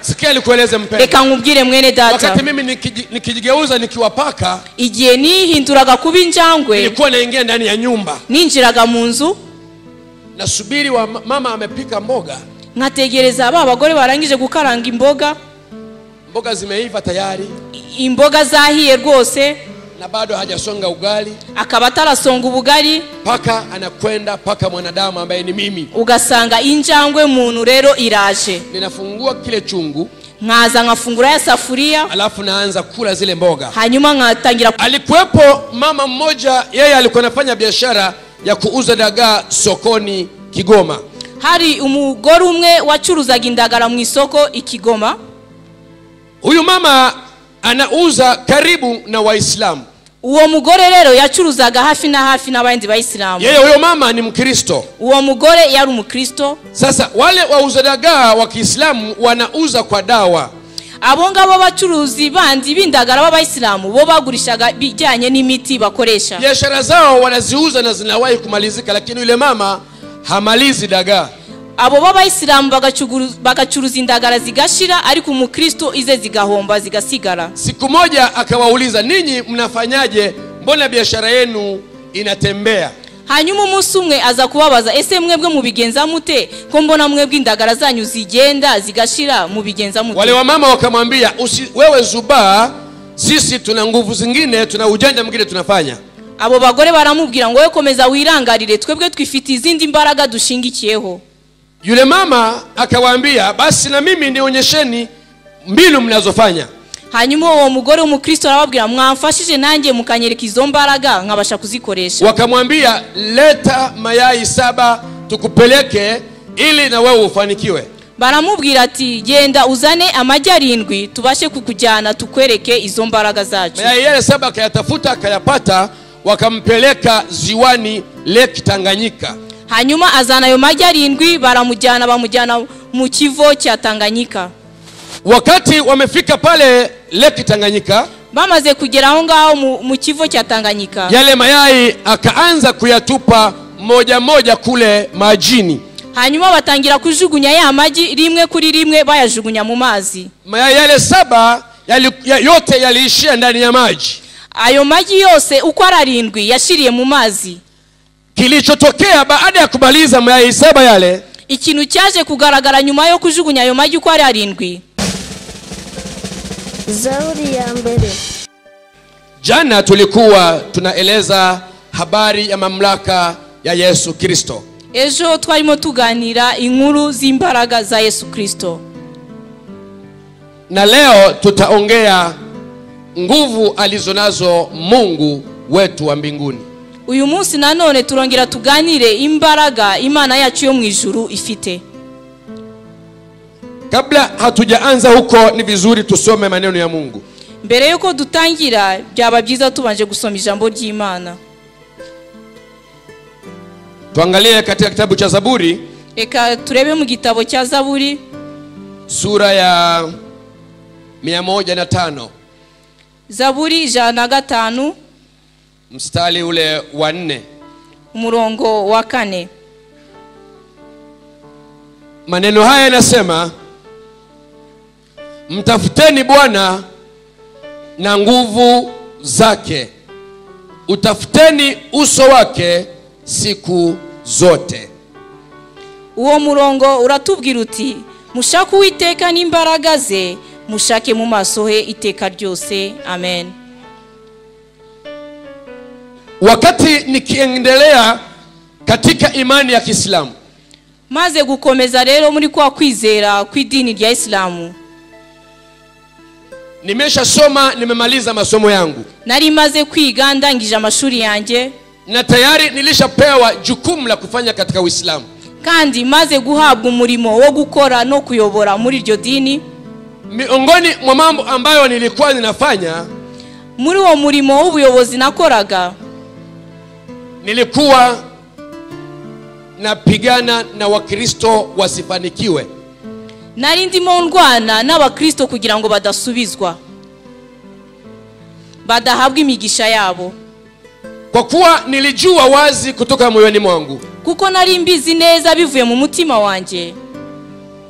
Sikia nikueleze mpendwa. Reka nkubwire mwene data. Wakati mimi nikijigeuza nikiwapaka, igihe nihinduraga kuba injangwe, nilikuwa naingia ndani ya nyumba. Ninjiraga mu nzu. Nasubiri wa mama amepika mboga. Nkategereza aba abagore barangije gukaranga imboga. Mboga zimeiva tayari. Imboga zahiye rwose. Na bado hajasonga ugali. Akaba atarasonga ubugari. Paka anakwenda, paka mwanadamu ambaye ni mimi. Ugasanga injangwe muntu rero iraje. Ninafungua kile chungu. Nkaza nkafungura ya safuria. Alafu naanza kula zile mboga. Hanyuma nkatangira. Alikuwepo mama mmoja, yeye alikuwa anafanya biashara ya kuuza dagaa sokoni Kigoma. Hari umugore umwe wacuruzaga indagara mu isoko Ikigoma. Huyu mama anauza karibu na Waislamu. Uwo mugore rero yacuruzaga hafi na hafi n'abandi Waislamu. Yeye huyo mama ni Mkristo. Uwo mugore yari Umukristo. Sasa wale wauza dagaa wa Kiislamu wanauza kwa dawa. Abo ngabo bacuruzi bandi bindagara b'Abayisilamu bo bagurishaga bijyanye n'imiti bakoresha. Biashara zao wanaziuza na zinawahi kumalizika, lakini yule mama hamalizi dagaa. Abo b'Abayisilamu bagacuruza indagara zigashira, ariko Umukristo ize zigahomba zigasigara. Siku moja akawauliza, ninyi mnafanyaje, mbona biashara yenu inatembea? Hanyuma umunsi umwe aza kubabaza, ese mwebwe mubigenza mute ko mbona mwebwe indagara zanyu zigenda zigashira, mubigenza mute? Wale wamama wakamwambia, wewe Zuba, sisi tuna nguvu zingine, tuna ujanja mwingine tunafanya. Abo bagore baramubwira ngo, wewe komeza wirangarire, twebwe twifite izindi mbaraga dushingikiyeho. Yule mama akawaambia, basi na mimi nionyesheni mbinu mnazofanya. Hanyuma uwo mugore w'Umukristo arababwira, mwamfashije nanjye mukanyereka izo mbaraga nkabasha kuzikoresha. Wakamwambia, leta mayai 7 tukupeleke ili na wewe ufanikiwe. Baramubwira ati, genda uzane amagi 7 tubashe kukujyana tukwereke izo mbaraga zacu. Mayai yale 7 akayatafuta akayapata, wakampeleka ziwani Lake Tanganyika. Hanyuma azana ayo magi 7 bamujyana mu kivo cya Tanganyika. Wakati wamefika pale Lake Tanganyika, bamaze kugera aho ngaho mu kivo cya Tanganyika, yale mayai akaanza kuyatupa moja moja kule majini. Hanyuma batangira kujugunya ya magi rimwe kuri rimwe bayajugunya mu mazi. Mayai yale 7 yote yaliishia ndani ya maji. Ayo magi yose uko ari 7 yashiriye mu mazi. Kilichotokea baada ya kumaliza mayai 7 yale, ikintu cyaje kugaragara nyuma yo kujugunya ayo magi uko ari 7. Zaburi ya mbere. Jana tulikuwa tunaeleza habari ya mamlaka ya Yesu Kristo. Ejo twarimo tuganira inkuru z'imbaraga za Yesu Kristo. Na leo tutaongea nguvu alizonazo Mungu wetu wa mbinguni. Uyu munsi nanone turongera tuganire imbaraga Imana yacu yo mu ijuru ifite. Kabla hatujaanza huko, ni vizuri tusome maneno ya Mungu. Mbere yuko dutangira byaba byiza tubanje gusoma ijambo ry'Imana. Tuangalie katika kitabu cha Zaburi. Eka turebe mu gitabo cya Zaburi sura ya 105. Zaburi 105 mstari ule wa 4. umurongo wa 4. Maneno haya yanasema, mtafuteni Bwana na nguvu zake, utafuteni uso wake siku zote. Uwo murongo uratubwira uti, mushake Uwiteka n'imbaraga ze, mushake mu maso he iteka ryose. Amen. Wakati nikiendelea katika imani ya Kiislamu, maze gukomeza rero muri kwa kwizera kw'idini rya Islamu, nimeshasoma, nimemaliza masomo yangu. Nari maze kwiga ndangije amashuri yanjye, na tayari nilishapewa jukumu la kufanya katika Uislamu. Kandi maze guhabwa umurimo wo gukora no kuyobora muri iryo dini. Miongoni mwa mambo ambayo nilikuwa ninafanya, muri uwo murimo w'ubuyobozi nakoraga, nilikuwa napigana na Wakristo wasifanikiwe. Nari ndimo ndwana n'Abakristo kugira ngo badasubizwa, badahabwa imigisha yabo. Kwa kuwa nilijua wazi kutoka moyoni mwangu, kuko nari mbizi neza bivuye mu mutima wanje,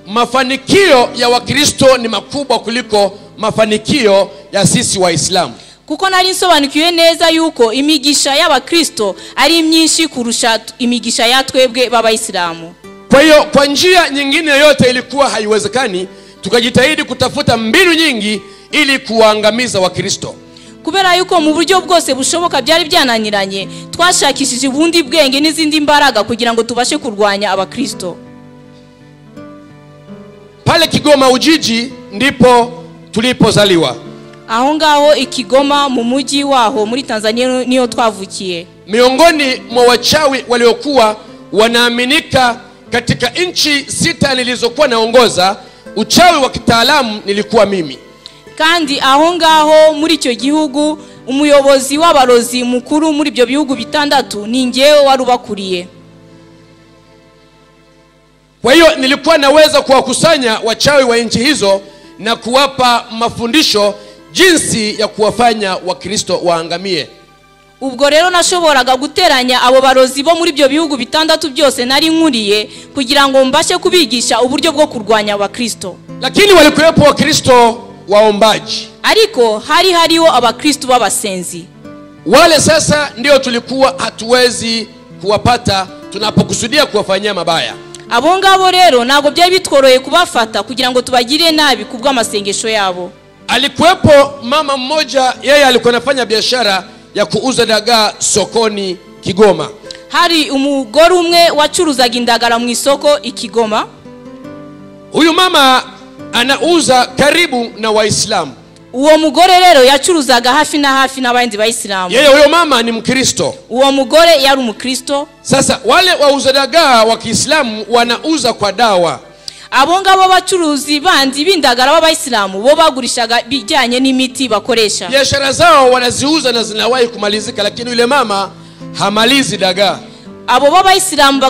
mafanikio ya Wakristo ni makubwa kuliko mafanikio ya sisi Waislamu. Kuko nari nsobanukiwe neza yuko imigisha y'Abakristo ari myinshi kurusha imigisha ya twebwe b'Abayisilamu. Kwa hiyo kwa njia nyingine yoyote ilikuwa haiwezekani, tukajitahidi kutafuta mbinu nyingi ili kuangamiza Wakristo. Kubera yuko mu buryo bwose bushoboka byari byananiranye, twashakishije ubundi bwenge n'izindi mbaraga kugira ngo tubashe kurwanya Abakristo. Pale Kigoma Ujiji ndipo tulipozaliwa. Aho ngaho Ikigoma mu muji waho muri Tanzania niyo twavukiye. Miongoni mwa wachawi waliokuwa wanaaminika katika nchi 6 nilizokuwa naongoza, uchawi wa kitaalamu nilikuwa mimi. Kandi aho ngaho muri icyo gihugu umuyobozi w'abarozi mukuru muri ibyo bihugu 6 ni ngewe warubakuriye. Kwa hiyo nilikuwa naweza kuwakusanya wachawi wa nchi hizo na kuwapa mafundisho jinsi ya kuwafanya Wakristo waangamie. Ubwo rero nashoboraga guteranya abo barozi bo muri ibyo bihugu 6 byose nari nkuriye kugira ngo mbashe kubigisha uburyo bwo kurwanya Abakristo. Lakini walikuwepo Wakristo waombaji. Ariko hariho Abakristo b'abasenzi. Wale sasa ndio tulikuwa hatuwezi kuwapata tunapokusudia kuwafanyia mabaya. Abo ngabo rero nago byari bitworoye kubafata kugira ngo tubagire nabi kubwa amasengesho yabo. Alikuwepo mama mmoja, yeye alikuwa anafanya biashara ya kuuza dagaa sokoni Kigoma. Hari umugore umwe wacuruzaga indagara mu isoko Ikigoma. Huyu mama anauza karibu na Waislamu. Uwo mugore rero yacuruzaga hafi na hafi n'abandi Bayisilamu. Yeye huyo mama ni Mkristo. Uwo mugore yari Umukristo. Sasa wale wauza dagaa wa Kiislamu wanauza kwa dawa. Abo ngabo bacuruzi bandi bindagara b'Abayisilamu bo bagurishaga bijyanye n'imiti bakoresha. Biashara zao wanaziuza na zinawahi kumalizika, lakini yule mama hamalizi dagaa. Abo b'Abayisilamu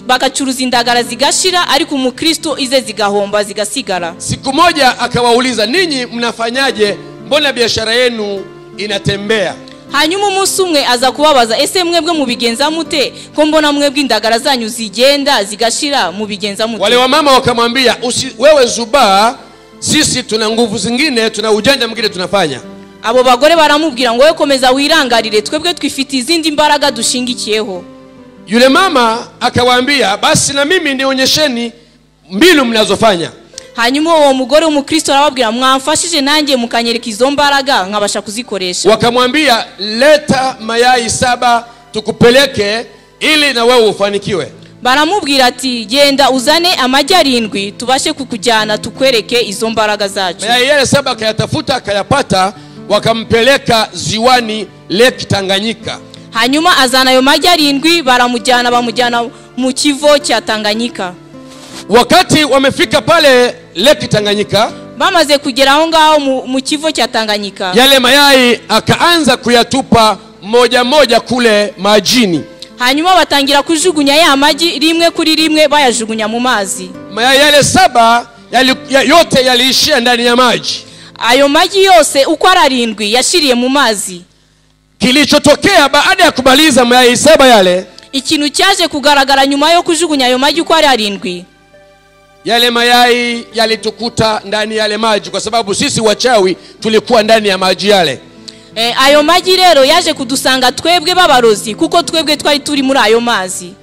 bagacuruza indagara zigashira, ariko Umukristo ize zigahomba zigasigara. Siku moja akawauliza, ninyi mnafanyaje, mbona biashara yenu inatembea? Hanyuma umunsi umwe aza kubabaza, ese mwebwe mubigenza mute ko mbona mwebwe indagara zanyu zigenda zigashira mubigenza mute? Wale wamama wakamwambia, wewe zubaa, sisi tuna nguvu zingine, tuna ujanja mwingine tunafanya. Abo bagore baramubwira ngo we komeza wirangarire, twebwe twifite izindi mbaraga dushingikiyeho. Yule mama akawaambia, basi na mimi nionyesheni mbinu mnazofanya. Hanyuma uwo mugore w'Umukristo arababwira, mwamfashije nanjye mukanyereka izo mbaraga nkabasha kuzikoresha. Wakamwambia, leta mayai 7 tukupeleke ili na wewe ufanikiwe. Baramubwira ati, genda uzane amagi 7 tubashe kukujyana tukwereke izo mbaraga zacu. Mayai yale 7 akayatafuta akayapata, wakampeleka ziwani Lake Tanganyika. Hanyuma azana ayo magi 7 bamujyana mu kivo cya Tanganyika. Wakati wamefika pale Lake Tanganyika, bamaze kugera aho ngaho mu kivo cya Tanganyika, yale mayai akaanza kuyatupa moja kule majini. Hanyuma batangira kujugunya ya magi rimwe kuri rimwe bayajugunya mu mazi. Mayai yale 7 yote yaliishia ndani ya maji. Ayo magi yose uko ari 7 yashiriye mu mazi. Kilichotokea baada ya kumaliza mayai 7 yale, ikintu cyaje kugaragara nyuma yo kujugunya ayo magi uko ari 7, yale mayai yalitukuta ndani yale maji, kwa sababu sisi wachawi tulikuwa ndani ya maji yale. Ayo magi rero yaje kudusanga twebwe babarozi, kuko twebwe twari turi muri ayo mazi.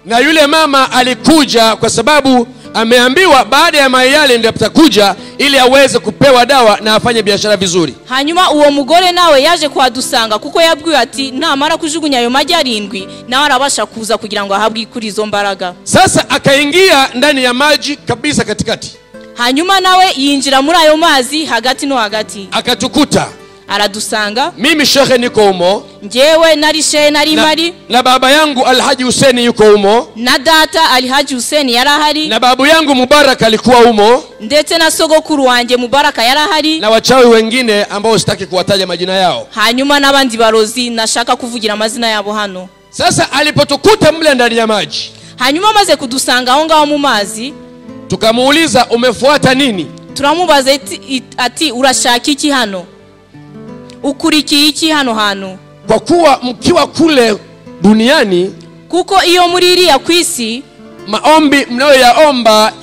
Na yule mama alikuja kwa sababu ameambiwa baada ya mayai yale ndio atakuja ili aweze kupewa dawa na afanye biashara vizuri. Hanyuma uwo mugore nawe yaje kuadusanga kuko yabwiwe ati namara kujugunya ayo magi 7 nawe arabasha kuza kugira ngo ahabwe kuri izo mbaraga. Sasa akaingia ndani ya maji kabisa katikati. Hanyuma nawe yinjira muri ayo mazi hagati no hagati. Akatukuta. Aradusanga. Mimi shekhe niko humo. Njewe nari shehe nari mari. Na baba yangu Alhaji Hussein yuko humo. Na data Alhaji Hussein yarahari. Na babu yangu Mubarak alikuwa humo. Ndetse na sogokuru wanje Mubaraka yarahari. Na wachawi wengine ambao sitaki kuwataja majina yao. Hanyuma nabandi barozi nashaka kuvugira amazina yabo hano. Sasa alipotukuta mle ndani ya maji, hanyuma maze kudusanga aho ngaho mu mazi, tukamuuliza umefuata nini? Turamubaza ati urashaka iki hano? Ukurikiye iki hano hano? Kwa kuwa mkiwa kule duniani, kuko iyo muri iriya kwisi maombi mnayoyaomba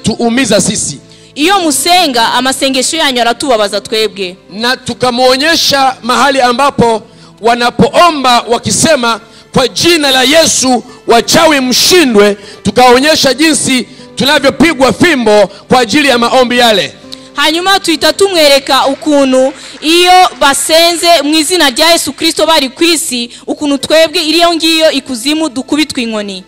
yanatuumiza sisi, iyo musenga amasengesho yanyu aratubabaza twebwe. na tukamuonyesha mahali ambapo wanapoomba wakisema kwa jina la Yesu wachawi mshindwe, tukaonyesha jinsi tunavyopigwa fimbo kwa ajili ya maombi yale. Hanyuma tuhita tumwereka ukuntu iyo basenze mu izina rya Yesu Kristo bari kwisi, ukuntu twebwe iriyo ngiyo ikuzimu dukubitwa inkoni.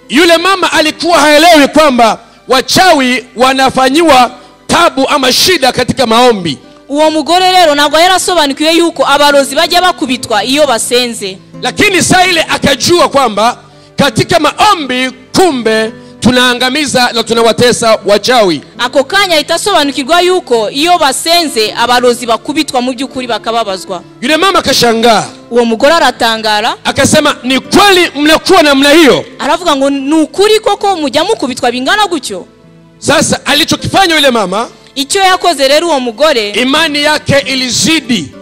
Yule mama alikuwa haelewi kwamba wachawi wanafanyiwa tabu ama shida katika maombi. Uwo mugore rero ntabwo yarasobanukiwe yuko abarozi bajya bakubitwa iyo basenze, lakini saa ile akajua kwamba katika maombi kumbe tunaangamiza na tunawatesa wachawi. Ako kanya itasobanukirwa yuko iyo basenze abarozi bakubitwa mu by'ukuri bakababazwa. Yule mama akashangaa, uwo mugore aratangara, akasema ni kweli mnakuwa namna hiyo? Aravuga ngo nukuri koko mujya mukubitwa bingana gutyo? Sasa alichokifanya yule mama, icyo yakoze rero uwo mugore, imani yake ilizidi,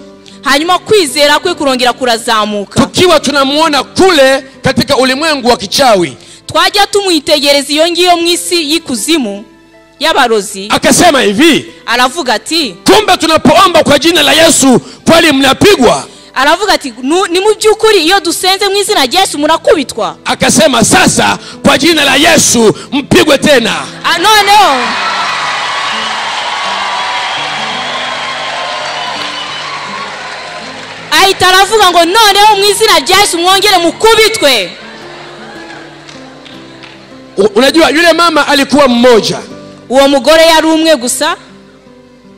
hanyuma kwizera kwe kurongera kurazamuka. Tukiwa tunamuona kule katika ulimwengu wa kichawi, twajya tumwitegereza iyo ngiyo mwisi y'ikuzimu y'abarozi, akasema hivi, aravuga ati kumbe tunapoomba kwa jina la Yesu kweli mnapigwa. Aravuga ati ni mu by'ukuri iyo dusenze mu izina rya Yesu murakubitwa. Akasema sasa kwa jina la Yesu mpigwe tena. No. Ahita aravuga ngo noneho mu izina rya Yesu mwongere mukubitwe. Unajua yule mama alikuwa mmoja, uwo mugore yari umwe gusa.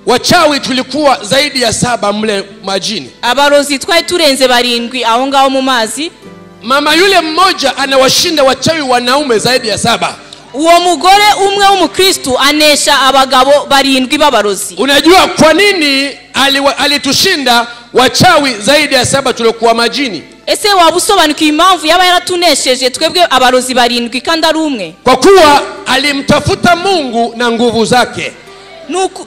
Wachawi tulikuwa zaidi ya 7 mle majini. Abarozi twari turenze 7 aho ngaho mu mazi. Mama yule mmoja anawashinda wachawi wanaume zaidi ya 7. Uwo mugore umwe w'umukristo anesha abagabo 7 b'abarozi. Unajua kwa nini alitushinda wachawi zaidi ya 7 tuliokuwa majini? Ese wabusobanukiye impamvu yaba yaratunesheje twebwe abarozi 7 kandi ari umwe? Kwa kuwa alimtafuta Mungu na nguvu zake.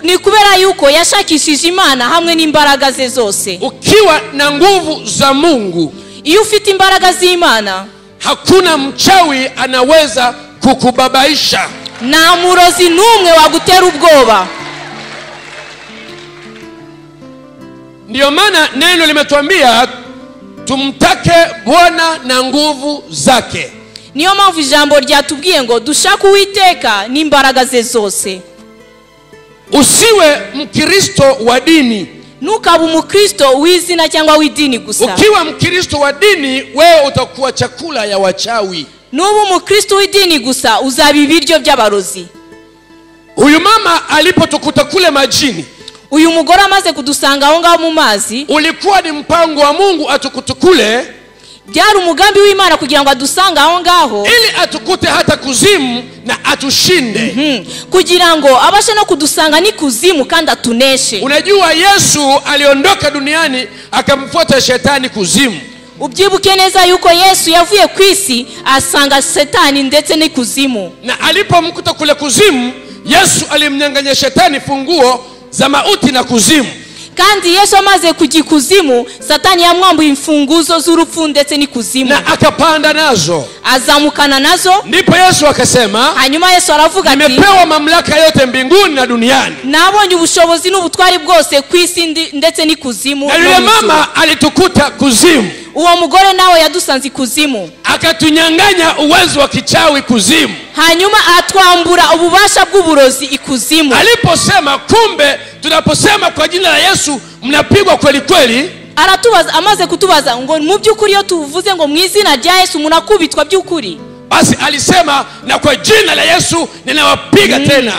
Ni kubera yuko yashakishije Imana hamwe n'imbaraga ze zose. Ukiwa na nguvu za Mungu, iyo ufite imbaraga z'Imana, hakuna mchawi anaweza kukubabaisha. Na murozi numwe wagutera ubwoba. Ndio maana neno limetuambia tumtake Bwana na nguvu zake. Niyo mpamvu ijambo ryatubwiye ngo dushaka Uwiteka n'imbaraga ze zose. Usiwe mkristo wa dini, nukaba umukristo w'izina cyangwa w'idini gusa. Ukiwa mkristo wa dini wewe utakuwa chakula ya wachawi. Nubu umukristo w'idini gusa uzaba ibiryo by'abarozi. Huyu mama alipotukuta kule majini, uyu mugore amaze kudusanga aho ngaho mu mazi, ulikuwa ni mpango wa Mungu atukutukule. Byari umugambi w'Imana kugira ngo adusanga aho ngaho, ili atukute hata kuzimu na atushinde. Kugira ngo abashe no kudusanga ni kuzimu kandi atuneshe. Unajua Yesu aliondoka duniani akamfuata shetani kuzimu. Ubyibuke neza yuko Yesu yavuye kwisi asanga Satani ndetse ni kuzimu. Na alipomkuta kule kuzimu, Yesu alimnyang'anya shetani funguo za mauti na kuzimu. Kandi Yesu amaze kujikuzimu, Satani yamwambuye imfunguzo z'urupfu ndetse ni kuzimu. Na akapanda nazo, azamukana nazo. Ndipo Yesu akasema, hanyuma Yesu aravuga ati, nimepewa mamlaka yote mbinguni na duniani. Nabonye ubushobozi n'ubutwari bwose kwisi ndetse ni kuzimu. Na yule mama alitukuta kuzimu. Uwo mugore nawe yadusanze kuzimu, akatunyang'anya uwezo wa kichawi kuzimu. Hanyuma atwambura ububasha bw'uburozi ikuzimu. Aliposema kumbe tunaposema kwa jina la Yesu mnapigwa kweli kweli, aratubaza, amaze kutubaza ngo mu by'ukuri yo tuvuze ngo mu izina rya Yesu munakubitwa by'ukuri, basi alisema na kwa jina la Yesu ninawapiga tena.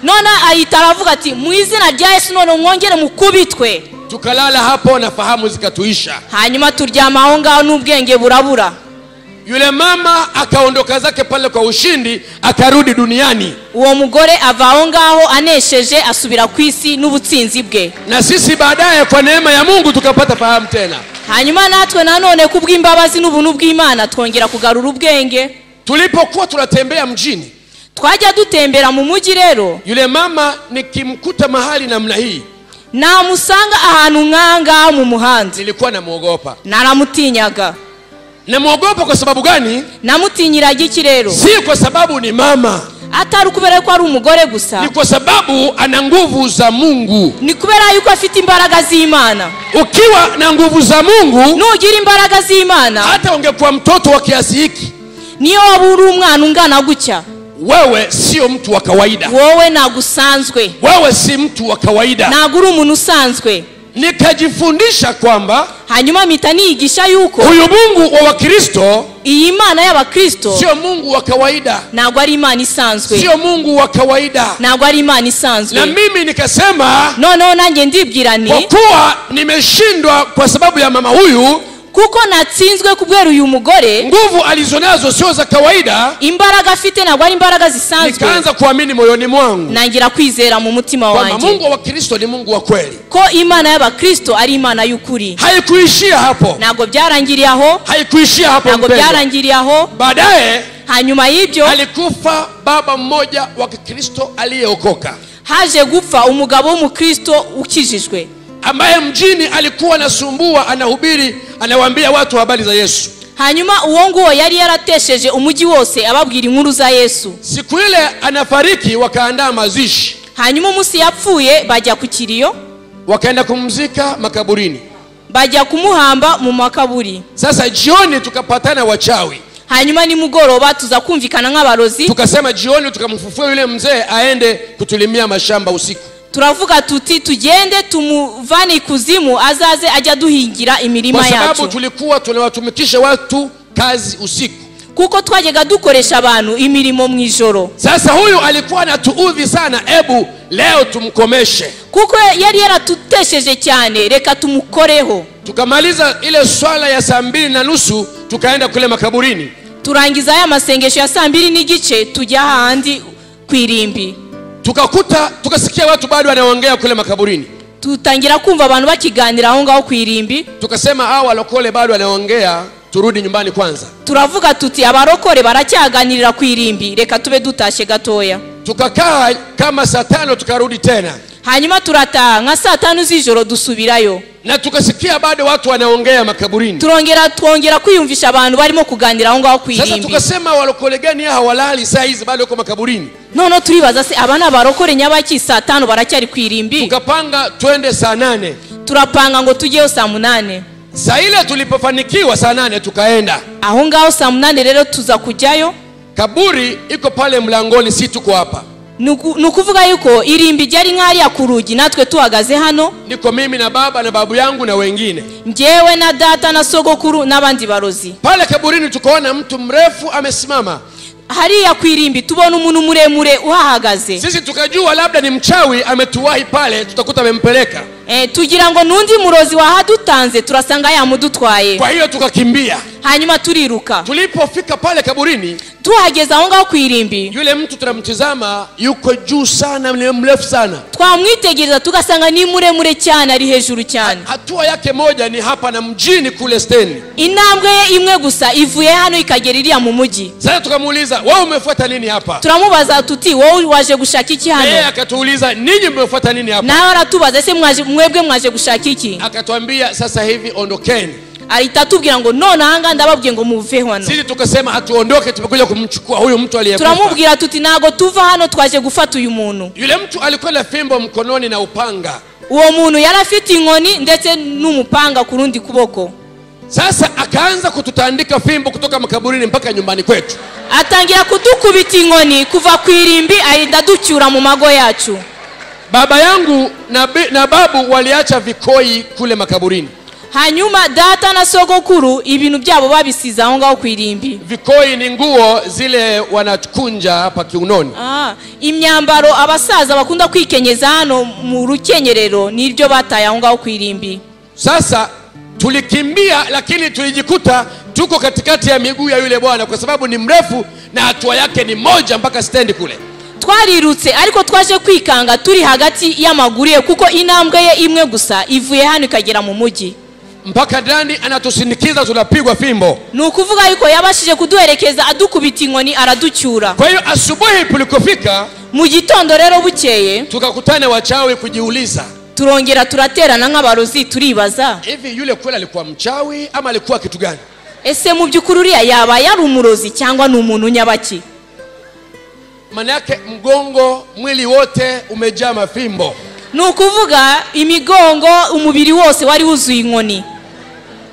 Nona ahita aravuga ati mu izina rya Yesu none mwongere mukubitwe. Tukalala hapo na fahamu zikatuisha. Hanyuma turyama aho ngaho n'ubwenge burabura. Yule mama akaondoka zake pale kwa ushindi, akarudi duniani. Uwo mugore ava aho ngaho anesheje asubira kwisi n'ubutsinzi bwe. Na sisi baadaye kwa neema ya Mungu tukapata fahamu tena. Hanyuma natwe nanone kubw'imbabazi n'ubuntu bw'Imana twongera kugarura ubwenge. Tulipokuwa tunatembea mjini, twajya dutembera mu mujyi rero, yule mama nikimkuta mahali namna hii, na musanga ahantu nkanga mu muhanda, nilikuwa namuogopa. Naramutinyaga. Namuogopa kwa sababu gani? Namutinyiraga iki rero? Si kwa sababu ni mama, atari kubera ko ari umugore gusa, ni kwa sababu ana nguvu za Mungu. ni kubera yuko afite imbaraga z'Imana. Ukiwa na nguvu za Mungu, nugira imbaraga z'Imana, hata ungekuwa mtoto wa kiasi hiki, niyo waba uri umwana ungana gutya, wewe sio mtu wa kawaida. wowe nagusanzwe, Wewe si mtu wa kawaida. naguri umuntu usanzwe. Nikajifundisha kwamba hanyuma mpita niyigisha yuko huyu Mungu wa Wakristo, iyi Imana y'Abakristo sio Mungu wa kawaida, ntabwo ari Imana isanzwe, sio Mungu wa kawaida. ntabwo ari Imana isanzwe. Na mimi nikasema, noneho nanjye ndibwira kwa ni kuwa nimeshindwa kwa sababu ya mama huyu, kuko natsinzwe kubwera uyu mugore, nguvu alizonazo sio za kawaida, imbaraga afite ntabwo ari imbaraga zisanzwe, nikaanza kuamini moyoni mwangu nangira kwizera mu mutima kwamba wanjye Mungu wa Kristo ni Mungu wa kweli. ko Imana y'Abakristo ari Imana y'ukuri. Haikuishia hapo, ntabwo byarangiriye aho, haikuishia hapo ntabwo mpendwa. byarangiriye aho. Baadaye hanyuma y'ibyo alikufa baba mmoja wa Kikristo aliyeokoka, haje gupfa umugabo w'umukristo ukijijwe, ambaye mjini alikuwa anasumbua, anahubiri, anawaambia watu habari za Yesu. hanyuma uwo nguwo yari yaratesheje umujyi wose ababwira inkuru za Yesu. Siku ile anafariki, wakaandaa mazishi, hanyuma umunsi yapfuye bajya ku kiriyo, wakaenda kumzika makaburini. bajya kumuhamba mu makaburi. Sasa jioni tukapatana wachawi, hanyuma nimugoroba tuza kumvikana nk'abarozi, tukasema jioni tukamfufua yule mzee aende kutulimia mashamba usiku. turavuga tuti tugende tumuvane ikuzimu azaze ajya duhingira imirima Kwa sababu yacu, tulikuwa tunawatumikisha watu kazi usiku. kuko twajyaga dukoresha abantu imirimo mu ijoro. Sasa huyu alikuwa anatuudhi sana, ebu leo tumkomeshe. kuko yari yaratutesheje cyane, reka tumukoreho. Tukamaliza ile swala ya 2:30, tukaenda kule makaburini. turangiza aya masengesho ya 2:30 tujya handi kwirimbi. Tukasikia watu bado wanaongea kule makaburini. tutangira kumva abantu bakiganira aho ngaho kwirimbi. Tukasema hao walokole bado wanaongea, turudi nyumbani kwanza. turavuga tuti abarokore baracyaganirira kwirimbi, reka tube dutashe gatoya. Tukakaa kama saa 5, tukarudi tena. hanyuma turataha nka 5 z'ijoro dusubirayo, Na tukasikia bado watu wanaongea makaburini. twongera kwiyumvisha abantu barimo kuganira aho ngaho Sasa kwirimbi. tukasema walokole gani hawalali saa hizi bado wako makaburini? none turibaza se abana barokore nyabaki 5 baracyari kwirimbi. Tukapanga twende saa 8. turapanga ngo tujyeyo saa 8. Saa ile tulipofanikiwa saa 8 tukaenda. aho ngaho saa 8 rero tuza kujyayo. Kaburi iko pale mlangoni, si tuko hapa. nukuvuga yuko irimbi ryari nk'ariya ku rugi, natwe tuhagaze hano, Niko mimi na baba na babu yangu na wengine. njyewe na data na sogokuru n'abandi barozi. Pale kaburini tukaona mtu mrefu amesimama. hariya ku irimbi tubona umuntu muremure uhahagaze. Sisi tukajua labda ni mchawi ametuwahi pale, tutakuta amempeleka. tugira ngo nundi murozi wahadutanze, turasanga yamudutwaye. Kwa hiyo tukakimbia. hanyuma turiruka. Tulipofika pale kaburini, tuhageze aho ngaho ku irimbi, yule mtu tunamtizama yuko juu sana, ni mrefu sana. twamwitegereza tugasanga ni muremure cyane, ari hejuru cyane. Hatua yake moja ni hapa na mjini kule stendi. intambwe ye imwe gusa ivuye hano ikagera iriya mu mujyi. Sasa tukamuuliza, wewe umefuata nini hapa? turamubaza tuti wowe waje gushaka iki hano? Yeye akatuuliza, ninyi mmefuata nini hapa? nawe aratubaza se mwebwe mwaje gushaka iki? Akatuambia, sasa hivi ondokeni. ahita tubwira ngo none ahanga ndababwiye ngo muveho hano. Sisi tukasema hatuondoke, tumekuja kumchukua huyu mtu aliyekufa. turamubwira tuti nago tuva hano, twaje gufata uyu muntu. Yule mtu alikuwa na fimbo mkononi na upanga. uwo muntu yari afite inkoni ndetse n'umupanga ku rundi kuboko. Sasa akaanza kututandika fimbo kutoka makaburini mpaka nyumbani kwetu. atangira kudukubita inkoni kuva ku irimbi arinda ducyura mu mago yacu. Baba yangu na babu waliacha vikoi kule makaburini. hanyuma data na sogokuru ibintu byabo babisiza aho ngaho ku irimbi. Vikoi ni nguo zile wanakunja hapa kiunoni. imyambaro abasaza bakunda kwikenyeza hano mu rukenyerero niryo bataye aho ngaho ku irimbi. Sasa tulikimbia, lakini tulijikuta tuko katikati ya miguu ya yule bwana, kwa sababu ni mrefu na hatua yake ni moja mpaka stendi kule. twarirutse ariko twaje kwikanga turi hagati y'amaguru ye, kuko intambwe ye imwe gusa ivuye hano ikagera mu mujyi. Mpaka ndani anatusindikiza, tunapigwa fimbo. nukuvuga yuko yabashije kuduherekeza adukubita inkoni araducyura. Kwa hiyo asubuhi tulikofika, mu gitondo rero bukeye tukakutana wachawi kujiuliza, turongera turaterana nk'abarozi turibaza, hivi yule kweli alikuwa mchawi ama alikuwa kitu gani? ese mu by'ukuri uriya yaba yari umurozi cyangwa ni umuntu nyabaki? maana yake mgongo, mwili wote umejaa mafimbo. Nukuvuga imigongo, umubiri wose wari wuzuye inkoni.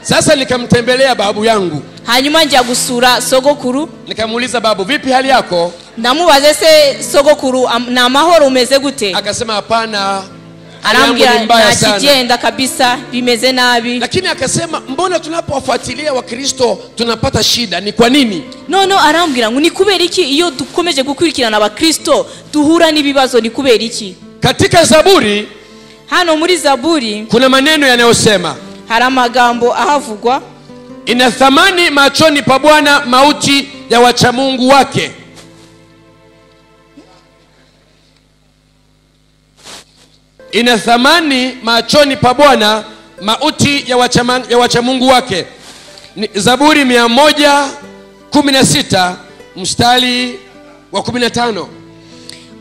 Sasa nikamtembelea babu yangu. Hanyuma njya gusura sogokuru. Nikamuuliza, babu, vipi hali yako? Ndamubaza, se sogokuru na mahoro umeze gute? Akasema hapana, arambwira ntakigenda kabisa, bimeze nabi. Lakini akasema, mbona tunapowafuatilia Wakristo tunapata shida, ni kwa nini? No, arambwira ngo ni kubera iki iyo dukomeje gukurikirana Abakristo duhura n'ibibazo, ni kubera iki? Katika Zaburi, hano muri Zaburi kuna maneno yanayosema, hari amagambo ahavugwa, ina thamani machoni pa Bwana mauti ya wacha Mungu wake. Ina thamani machoni pa Bwana mauti ya wacha Mungu wake. Zaburi 116 mstari wa 15.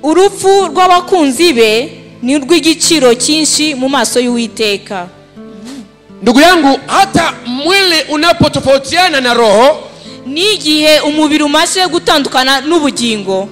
Urupfu rw'abakunzi be ni urw'igiciro cyinshi mu maso y'Uwiteka. Ndugu yangu, hata mwili unapotofautiana na roho, ni igihe umubiri umaze gutandukana n'ubugingo.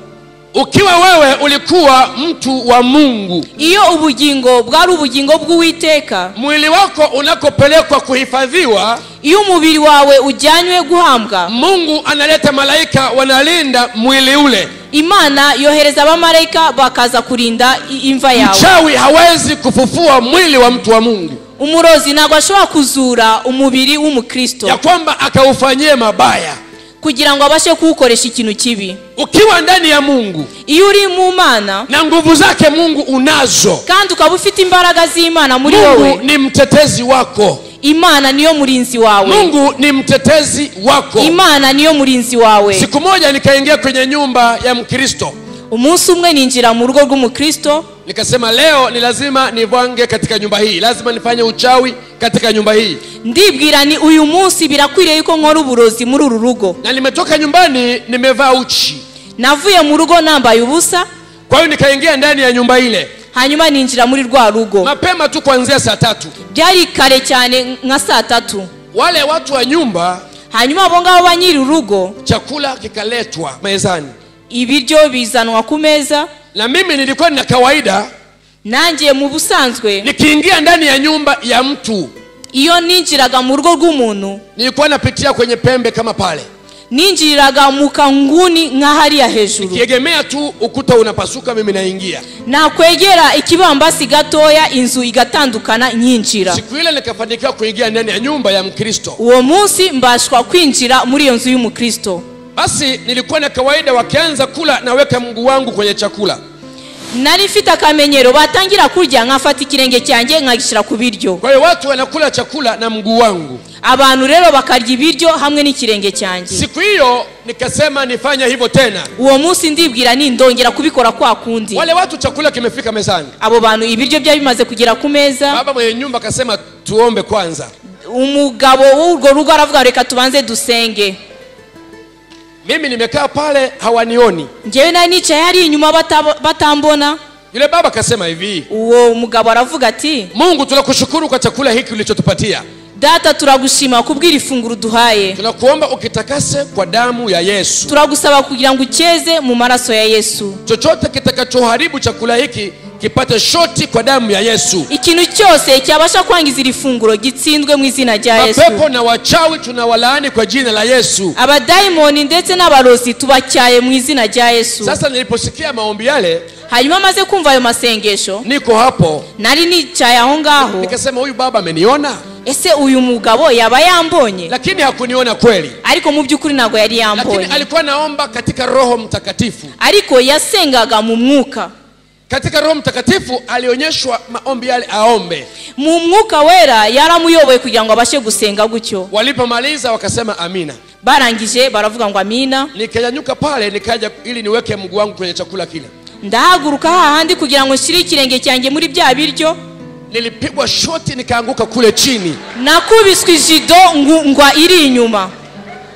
Ukiwa wewe ulikuwa mtu wa Mungu, iyo ubugingo bwari ubugingo bw'Uwiteka, mwili wako unakopelekwa kuhifadhiwa, iyo umubiri wawe ujyanywe guhambwa, Mungu analeta malaika wanalinda mwili ule. Imana yohereza abamalaika bakaza kurinda imva yawe. Mchawi hawezi kufufua mwili wa mtu wa Mungu. Umurozi ntabwo ashobora kuzura umubiri w'umukristo ya kwamba akaufanyie mabaya, kugira ngo abashe kuwukoresha ikintu kibi. Ukiwa ndani ya Mungu, iyo uri mu Mana na nguvu zake Mungu unazo, kandi ukaba ufite imbaraga z'Imana muri wowe, Mungu ni mtetezi wako. Imana niyo murinzi wawe. Mungu ni mtetezi wako. Imana niyo murinzi wawe. Siku moja nikaingia kwenye nyumba ya Mkristo. Umunsi umwe ninjira mu rugo rw'umukristo. Nikasema leo ni lazima nivange katika nyumba hii. Lazima nifanye uchawi katika nyumba hii. Ndibwira ni uyu munsi birakwiriye yuko nkora uburozi muri uru rugo. Na nimetoka nyumbani nimevaa uchi. Navuye mu rugo nambaye ubusa. Kwa hiyo nikaingia ndani ya nyumba ile. Hanyuma ninjira muri rwa rugo. Mapema tu kuanzia saa 3. Byari kare cyane nka saa 3. Wale watu wa nyumba, hanyuma abo ngabo banyiri urugo, chakula kikaletwa mezani. Ibiryo bizanwa ku meza. Na mimi nilikuwa na kawaida, nanjye mu busanzwe nikiingia ndani ya nyumba ya mtu, iyo ninjiraga mu rugo rw'umuntu, nilikuwa napitia kwenye pembe kama pale. Ninjiraga mu kanguni nka hariya hejuru. Nikiegemea tu ukuta unapasuka, mimi naingia. Na kwegera ikibambasi gatoya inzu igatandukana nyinjira. Siku ile nikafanikiwa kuingia ndani ya nyumba ya Mkristo. Uwo munsi mbashwa kwinjira muri iyo nzu y'umukristo. Basi nilikuwa na kawaida wakianza kula naweka mguu wangu kwenye chakula. Nari mfite akamenyero batangira kurya nkafata ikirenge cyanjye nkagishira ku biryo. Kwa hiyo watu wanakula chakula na mguu wangu. Abantu rero bakarya ibiryo hamwe n'ikirenge cyanjye. Siku hiyo nikasema nifanya hivyo tena. Uwo munsi ndibwira ni ndongera kubikora kwa kundi. Wale watu chakula kimefika mezani. Abo bantu ibiryo bya bimaze kugera ku meza. Baba mwenye nyumba akasema tuombe kwanza. Umugabo w'urwo rugo aravuga reka tubanze dusenge. Mimi nimekaa pale hawanioni. Njewe na nicaye hari inyuma batambona. Yule baba akasema hivi, uwo mugabo aravuga ati, Mungu tunakushukuru kwa chakula hiki ulichotupatia. Data turagushima kubwira ifunguro duhaye. Tunakuomba ukitakase kwa damu ya Yesu. Turagusaba kugira ngo ukeze mu maraso ya Yesu. Chochote kitakachoharibu chakula hiki kipate shoti kwa damu ya Yesu. Ikintu cyose cyabasha kwangiza iri funguro gitsindwe mu izina rya Yesu. Mapepo na wachawi tunawalaani kwa jina la Yesu. Abadaimoni ndetse n'abarozi tubacyaye mu izina rya Yesu. Sasa niliposikia maombi yale, hanyuma maze kumva ayo masengesho, niko hapo nari nicaye aho ngaho, nikasema huyu baba ameniona. Ese uyu mugabo yaba yambonye? Lakini hakuniona kweli. Ariko mu byukuri nago yari yambonye. Lakini alikuwa naomba katika Roho Mtakatifu. Ariko yasengaga mu mwuka. Katika Roho Mtakatifu alionyeshwa maombi yale aombe. Mu mwuka wera yaramuyoboye kugira ngo abashe gusenga gutyo. Walipomaliza wakasema amina. Barangije baravuga ngo amina. Nikanyanyuka pale nikaja ili niweke mguu wangu kwenye chakula kile. Ndahaguruka hahandi kugira ngo nshire ikirenge cyanjye muri bya biryo. Nilipigwa shoti nikaanguka kule chini. Nakubiswe jido ngwa iri inyuma.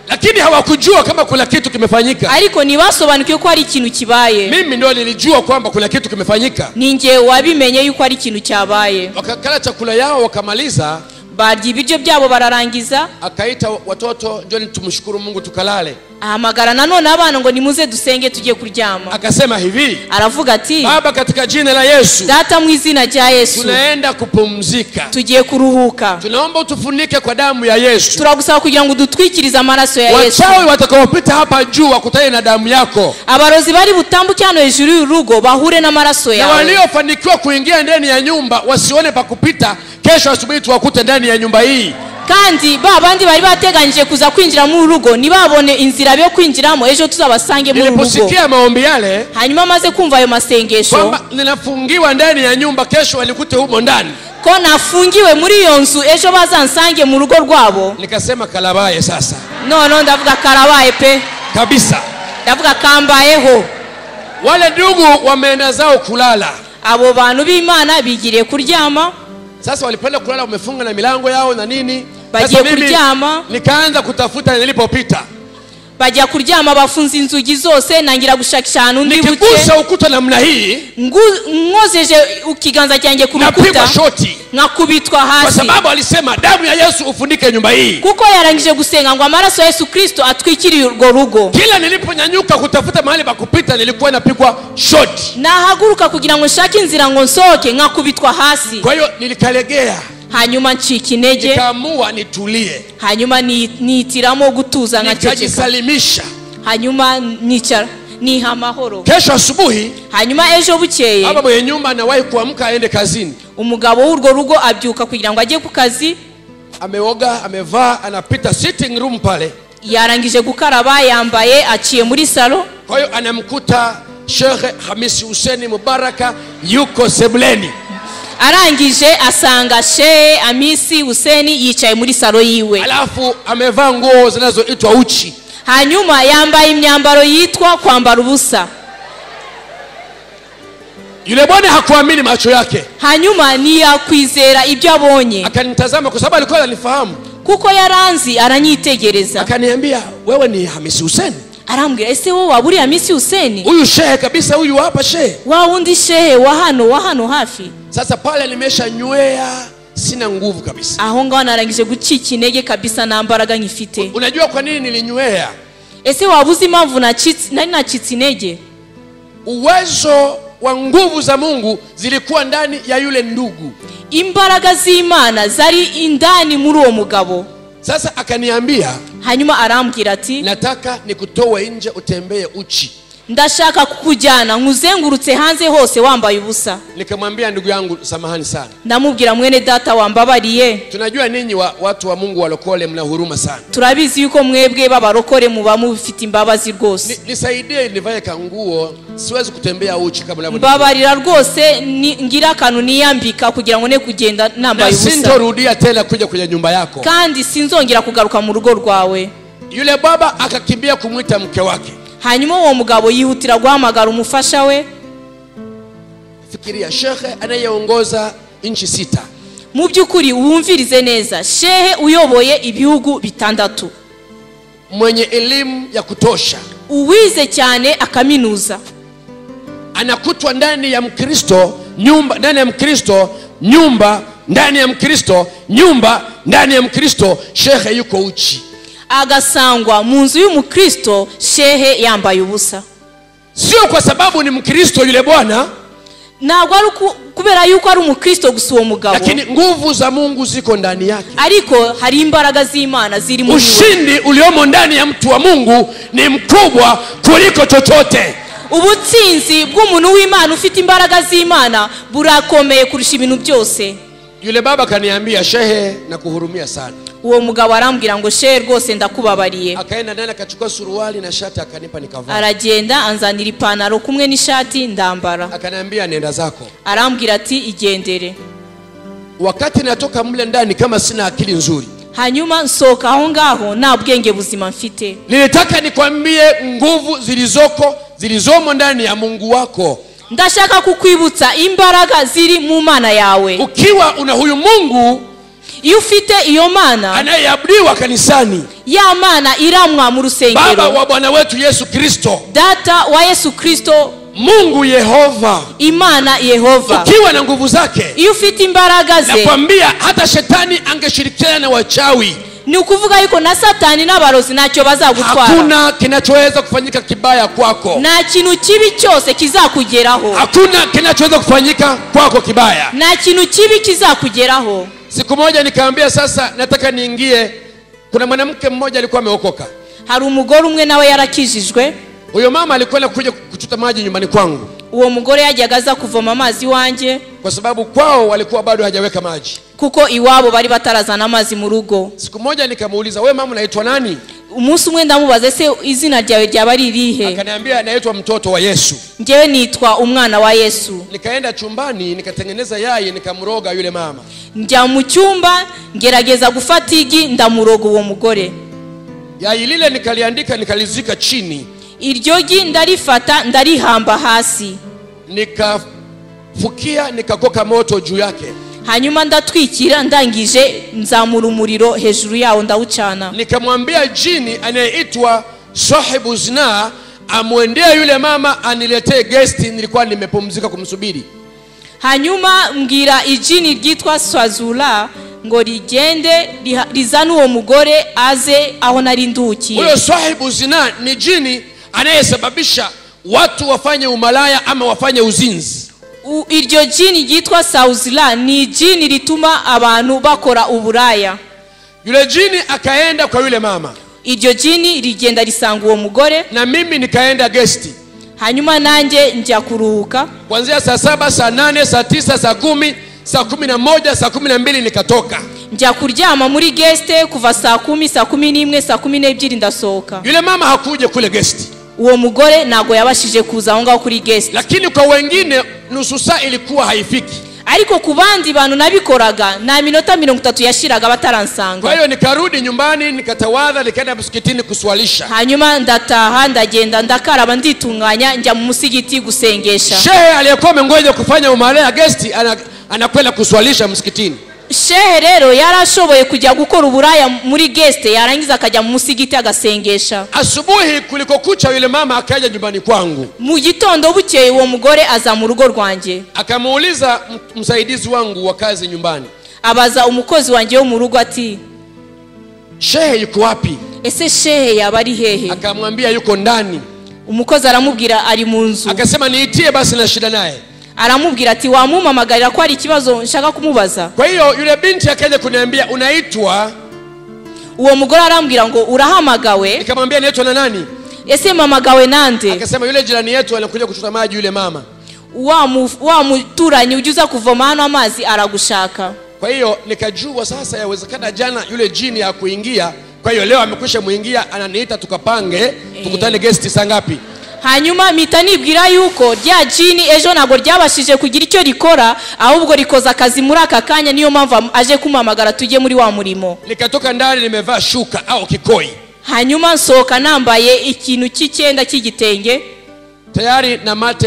Lakini hawakujua kama kuna kitu kimefanyika. Ariko nibasobanukiye ko ari ikintu kibaye. Mimi ndio nilijua kwamba kuna kitu kimefanyika. Ninge wabimenye yuko ari ikintu cyabaye. Wakakala chakula yao wakamaliza. Barya ibiryo byabo bararangiza. Akaita watoto, njoni tumshukuru Mungu tukalale. ahamagara nanone abana ngo nimuze dusenge tugiye kuryama. Akasema hivi, aravuga ati, Baba katika jina la Yesu, data mu izina rya Yesu, tunaenda kupumzika, tugiye kuruhuka, tunaomba utufunike kwa damu ya Yesu. turagusaba kugira ngo dutwikirize amaraso ya Yesu. Wachawi watakaopita hapa juu wakutane na damu yako, abarozi bari butambuke hano hejuru y'urugo bahure n'amaraso yawe, na waliofanikiwa kuingia ndani ya nyumba wasione pa kupita, kesho asubuhi tuwakute ndani ya nyumba hii. kandi babandi bari bateganyije kuza kwinjira mu rugo nibabone inzira yo kwinjiramo ejo tuzabasange mu rugo. Niliposikia maombi yale, hanyuma maze kumva ayo masengesho kwamba ninafungiwa ndani ya nyumba, kesho walikute humo ndani, ko nafungiwe muri iyo nzu ejo bazansange mu rugo rwabo, nikasema kalabaye sasa. no ndavuga karabaye pe kabisa, ndavuga kambayeho. wale ndugu wameenda zao kulala, abo bantu b'Imana bigiriye kuryama. Sasa walipenda kulala wamefunga na milango yao na nini. Bagiye kuryama, nikaanza kutafuta nilipopita. Bajya kuryama bafunze inzugi zose, nangira gushakisha ahantu ndi buke. Nikigusa ukuta namna hii, ngozeje ukiganza cyanjye ku rukuta, napigwa shoti, nakubitwa hasi. Kwa sababu alisema damu ya Yesu ufunike nyumba hii. Kuko yarangije gusenga ngo amaraso ya Yesu Kristo atwikiriye urwo rugo. Kila niliponyanyuka kutafuta mahali pa kupita nilikuwa napigwa shoti. Nahaguruka kugira ngo nshake inzira ngo nsoke, nkakubitwa hasi. Kwa hiyo nilikalegea. Hanyuma ncika intege, nikaamua nitulie. Hanyuma niitiramo gutuza nikajisalimisha. Hanyuma nicara niha amahoro. Kesho asubuhi, hanyuma ejo bukeye, baba mwenye nyumba anawahi kuamka aende kazini. Umugabo w'urwo rugo abyuka kugira ngo ajye ku kazi. Ameoga, amevaa, anapita sitting room pale. Yarangije gukaraba, yambaye, aciye muri salo. Kwa hiyo anamkuta Sheikh Hamisi Hussein Mubaraka yuko sebuleni. Arangije asanga Sheikh Hamisi Hussein yicaye muri salo yiwe. Alafu amevaa nguo zinazoitwa uchi. Hanyuma yambaye imyambaro yitwa kwambara ubusa. Yule bwana hakuamini macho yake. Hanyuma niyakwizera ibyo abonye. Akanitazama kwa sababu alikuwa ananifahamu. Kuko yaranzi aranyitegereza. Akaniambia, wewe ni Hamisi Hussein? Arambwira, ese wowe waburi Hamisi Hussein? Huyu shehe kabisa, huyu hapa shehe. Wa undi shehe wa hano hafi. Sasa pale nimeshanywea, sina nguvu kabisa. Aho ngaho narangije gucika intege kabisa, na mbaraga nkifite. Unajua kwa nini nilinywea? Ese wabuze impamvu nari nacitse intege? Uwezo wa nguvu za Mungu zilikuwa ndani ya yule ndugu. Imbaraga z'Imana zari indani muri uwo mugabo. Sasa akaniambia, hanyuma arambwira ati, nataka nikutoe nje utembee uchi. Ndashaka kukujyana nkuzengurutse hanze hose wambaye ubusa. Nikamwambia, ndugu yangu samahani sana. Ndamubwira, mwene data wambabariye. Tunajua ninyi watu wa Mungu walokole mna huruma sana. Turabizi yuko mwebwe babarokore muba mufite imbabazi rwose. Nisaidie nivae kanguo, siwezi kutembea uchi kabla mimi. Mbabarira rwose ngira kanu niyambika kugira ngo ne kugenda nambaye ubusa. Sintorudia tena kuja kwenye nyumba yako. Kandi sinzongera kugaruka mu rugo rwawe. Yule baba akakimbia kumwita mke wake. Hanyuma uwo mugabo yihutira guhamagara umufasha we. Fikiria, shehe anayeongoza inchi 6. Mu byukuri wumvirize neza, shehe uyoboye ibihugu 6. Mwenye elimu ya kutosha. Uwize cyane akaminuza. Anakutwa ndani ya Mkristo, nyumba ndani ya Mkristo, nyumba ndani ya Mkristo, nyumba ndani ya Mkristo, shehe yuko uchi. Agasangwa mu nzu y'umukristo, shehe yambaye ubusa. Sio kwa sababu ni Mkristo yule bwana, ntabwo ari kubera yuko ari umukristo gusa uwo mugabo, lakini nguvu za Mungu ziko ndani yake. Ariko hari imbaraga z'Imana ziri muri we. Ushindi uliomo ndani ya mtu wa Mungu ni mkubwa kuliko chochote. Ubutsinzi bw'umuntu w'Imana ufite imbaraga z'Imana burakomeye kurusha ibintu byose. Yule baba kaniambia, shehe nakuhurumia sana. Uwo mugabo arambwira ngo, shehe rwose ndakubabariye. Akaenda ndani akachukua suruali na shati akanipa nikavaa. Aragenda anzanira ipantaro kumwe n'ishati ndambara. Akaniambia, nenda zako. Arambwira ati, igendere. Wakati natoka mle ndani kama sina akili nzuri. Hanyuma nsoka aho ngaho nta bwenge buzima mfite. Nilitaka nikwambie nguvu zilizomo ndani ya Mungu wako. Ndashaka kukwibutsa imbaraga ziri mu Mana yawe. Ukiwa una huyu Mungu, iyo ufite iyo Mana anayeabudiwa kanisani, ya Mana iramwa mu rusengero, Baba wa Bwana wetu Yesu Kristo, Data wa Yesu Kristo, Mungu Yehova, Imana Yehova. Ukiwa na nguvu zake, iyo ufite imbaraga ze, nakwambia hata shetani angeshirikiana na wachawi, ni ukuvuga yuko na Satani n'abarozi ntacyo bazagutwara. Hakuna kinachoweza kufanyika kibaya kwako. Nta kintu kibi cyose kizakugeraho. Hakuna kinachoweza kufanyika kwako kibaya. Nta kintu kibi kizakugeraho. Siku moja nikaambia sasa nataka niingie. Kuna mwanamke mmoja alikuwa ameokoka. Hari umugore umwe nawe yarakijijwe. Huyo mama alikuwa kuja kuchota maji nyumbani kwangu. Uwo mugore yajyaga aza kuvoma amazi wanje kwa sababu kwao walikuwa bado hajaweka maji. Kuko iwabo bari batarazana amazi mu rugo. Siku moja nikamuuliza, wewe mama unaitwa nani? Umunsi umwe ndamubaza se izina ryawe ryaba ririhe? Akaniambia naitwa mtoto wa Yesu. Njewe nitwa umwana wa Yesu. Nikaenda chumbani nikatengeneza yai nikamroga yule mama. Njya mu cyumba ngerageza gufata igi ndamuroga uwo mugore. Yai lile nikaliandika nikalizika chini. Iryo gi ndarifata ndarihamba hasi. Nikafukia nikakoka moto juu yake. Hanyuma ndatwikira ndangije nzamura umuriro hejuru yawo ndawucana. Nikamwambia jini anayeitwa sahibu zina amwendee yule mama aniletee guest, nilikuwa nimepumzika kumsubiri. Hanyuma mbwira ijini ryitwa Swazula ngo rigende rizana uwo mugore aze aho nari ndukiye. Huyo sahibu zina ni jini anayesababisha watu wafanye umalaya ama wafanye uzinzi. Iryo jini ryitwa Swazula ni jini rituma abantu bakora uburaya. Yule jini akaenda kwa yule mama. Iryo jini rigenda risanga uwo mugore na mimi nikaenda guest. Hanyuma nanjye njya kuruhuka kuanzia saa 7, saa 8, saa 9, saa 10, saa 11, saa 12 nikatoka. Njya kuryama muri guest kuva saa 10, saa 11, saa 12 ndasohoka. Yule mama hakuja kule guest. Uwo mugore nago yabashije kuza aho ngaho kuri guest. Lakini kwa wengine nusu saa ilikuwa haifiki. Ariko kubandi bantu nabikoraga na minota 30 yashiraga bataransanga. Kwa hiyo nikarudi nyumbani nikatawadha nikaenda msikitini kuswalisha. Hanyuma ndataha ndagenda ndakaraba nditunganya njya mu musigiti gusengesha. Shehe aliyekuwa amengoja kufanya umalaya guest anakwenda kuswalisha msikitini. Shehe rero yarashoboye kujya gukora uburaya muri guest yarangiza akajya mu musigiti agasengesha. Asubuhi kuliko kucha yule mama akaja nyumbani kwangu. Mu gitondo bukeye uwo mugore aza mu rugo rwanje. Akamuuliza msaidizi wangu wa kazi nyumbani. Abaza umukozi wanje wo mu rugo ati, shehe yuko wapi? Ese shehe yabari hehe? Akamwambia yuko ndani. Umukozi aramubwira ari mu nzu. Akasema niitie basi na shida naye. Aramubwira ati wamumamagarira ko ari kibazo nshaka kumubaza. Kwa hiyo yule binti akaja kuniambia unaitwa. Uwo mugore arambwira ngo urahamagawe. Nikamwambia naitwa na nani? Ese mamagawe nande? Akasema yule jirani yetu anakuja kuchota maji yule mama. Wa muturanyi ujuza kuvoma hano amazi aragushaka. Kwa hiyo nikajua sasa yawezekana jana yule jini hakuingia. Kwa hiyo leo amekwisha muingia ananiita tukapange tukutane guest saa ngapi. Hanyuma mitanibwira yuko rya jini ejo nago ryabashije kugira icyo rikora ahubwo rikoza akazi muri aka kanya niyo mpamvu aje kumamagara tujye muri wa murimo. Nikatoka ndani nimevaa shuka au kikoi. Hanyuma nsoka nambaye ikintu cy'icyenda cy'igitenge. Tayari na mate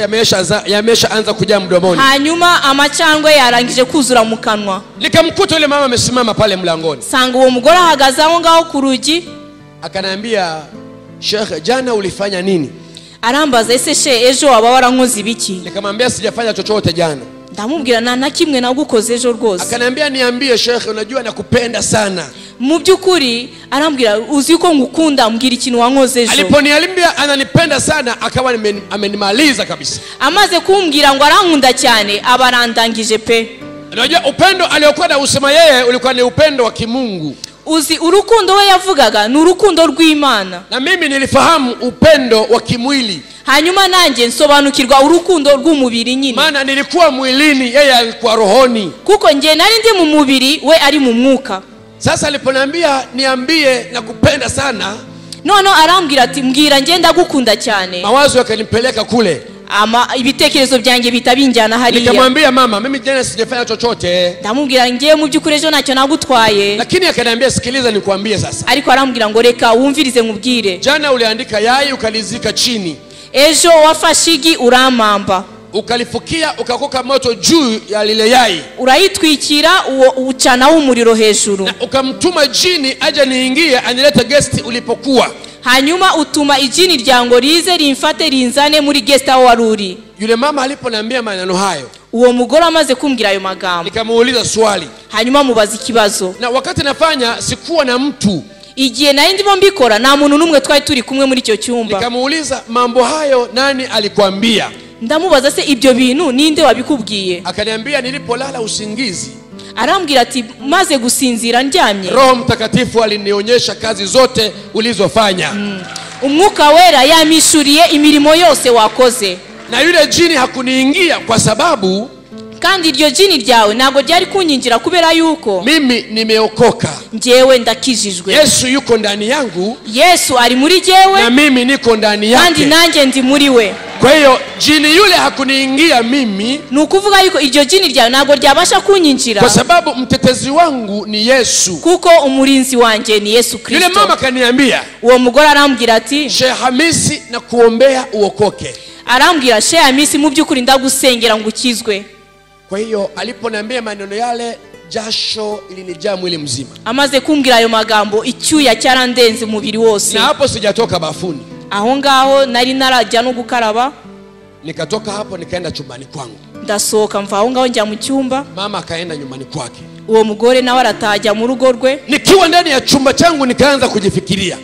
yameshaanza kujaa mdomoni. Hanyuma amacangwe yarangije kuzura mu kanwa. Nikamkuta yule mama amesimama pale mlangoni. Sanga uwo mugore ahagaze aho ngaho ku rugi. Akaniambia, Sheikh, jana ulifanya nini? Arambaza ese she ejo waba warankoze ibiki? Nikamwambia sijafanya chochote jana. Ndamubwira na kimwe nagukoze ejo rwose. Akaniambia niambie Sheikh, unajua nakupenda sana. Mu byukuri arambwira uzi ko ngukunda mbwira ikintu wankoze ejo. Aliponiambia ananipenda sana akawa amenimaliza kabisa. Amaze kumbwira ngo arankunda cyane abarandangije pe. Unajua upendo aliokuwa na usema yeye ulikuwa ni upendo wa kimungu. Uzi urukundo we yavugaga ni urukundo rw'Imana. Na mimi nilifahamu upendo wa kimwili. Hanyuma nanjye nsobanukirwa urukundo rw'umubiri nyine. Maana nilikuwa mwilini yeye alikuwa rohoni. Kuko nje nari ndi mu mubiri we ari mu mwuka. Sasa aliponiambia niambie nakupenda sana. Nono arambwira ati mbwira nje ndagukunda cyane. Mawazo yakanipeleka kule. Ama ibitekerezo byanjye bitabinjana hariya. Nikamwambia mama mimi jana sijafanya chochote. Ndamubwira ngiye mu byukuri ejo ntacyo nagutwaye. Lakini akaniambia sikiliza nikwambie sasa. Ariko arambwira ngo reka wumvirize nkubwire. Jana uliandika yai ukalizika chini. Ejo wafashigi uramamba. Ukalifukia ukakoka moto juu ya lile yai. Urayitwikira ucana umuriro hejuru. Na ukamtuma jini aje niingie anilete guest ulipokuwa. Hanyuma utuma ijini ryango rize rimfate rinzane muri guest aho waruri. Yule mama aliponiambia maneno hayo, uwo mugore amaze kumbwira ayo magambo nikamuuliza swali, hanyuma mubaza ikibazo. na wakati nafanya sikuwa na mtu, igihe nari ndimo mbikora nta muntu n'umwe twari turi kumwe muri icyo cyumba. nikamuuliza mambo hayo nani alikwambia? ndamubaza se ibyo bintu ninde wabikubwiye? Akaniambia nilipolala usingizi, arambwira ati maze gusinzira ndyamye, Roho Mtakatifu alinionyesha kazi zote ulizofanya. umwuka wera yamishuriye imirimo yose wakoze. Na yule jini hakuniingia kwa sababu kandi iryo jini ryawe ntago ryari kunyinjira kubera yuko mimi nimeokoka. njyewe ndakijijwe. Yesu yuko ndani yangu, Yesu ari muri jyewe na mimi niko ndani kandi yake. nanjye ndi muri we. Kwa hiyo jini yule hakuniingia mimi, nukuvuga yuko iryo jini ryawe ntago ryabasha kunyinjira kwa sababu mtetezi wangu ni Yesu. kuko umurinzi wanjye ni Yesu Kristo. Yule mama kaniambia, uwo mugore arambwira ati Sheikh Hamisi na kuombea uokoke. arambwira Sheikh Hamisi mu by'ukuri ndagusengera ngo ukizwe. Kwa hiyo aliponiambia maneno yale, jasho ilinijaa mwili mzima. amaze kumbwira ayo magambo icyuya cyarandenze umubiri wose. Na hapo sijatoka bafuni, aho ngaho nari narajya no gukaraba, nikatoka hapo nikaenda chumbani kwangu. ndasohoka mva aho ngaho njya mu cyumba. Mama akaenda nyumbani kwake, uwo mugore nawe aratajya mu rugo rwe. nikiwa ndani ya chumba changu nikaanza kujifikiria,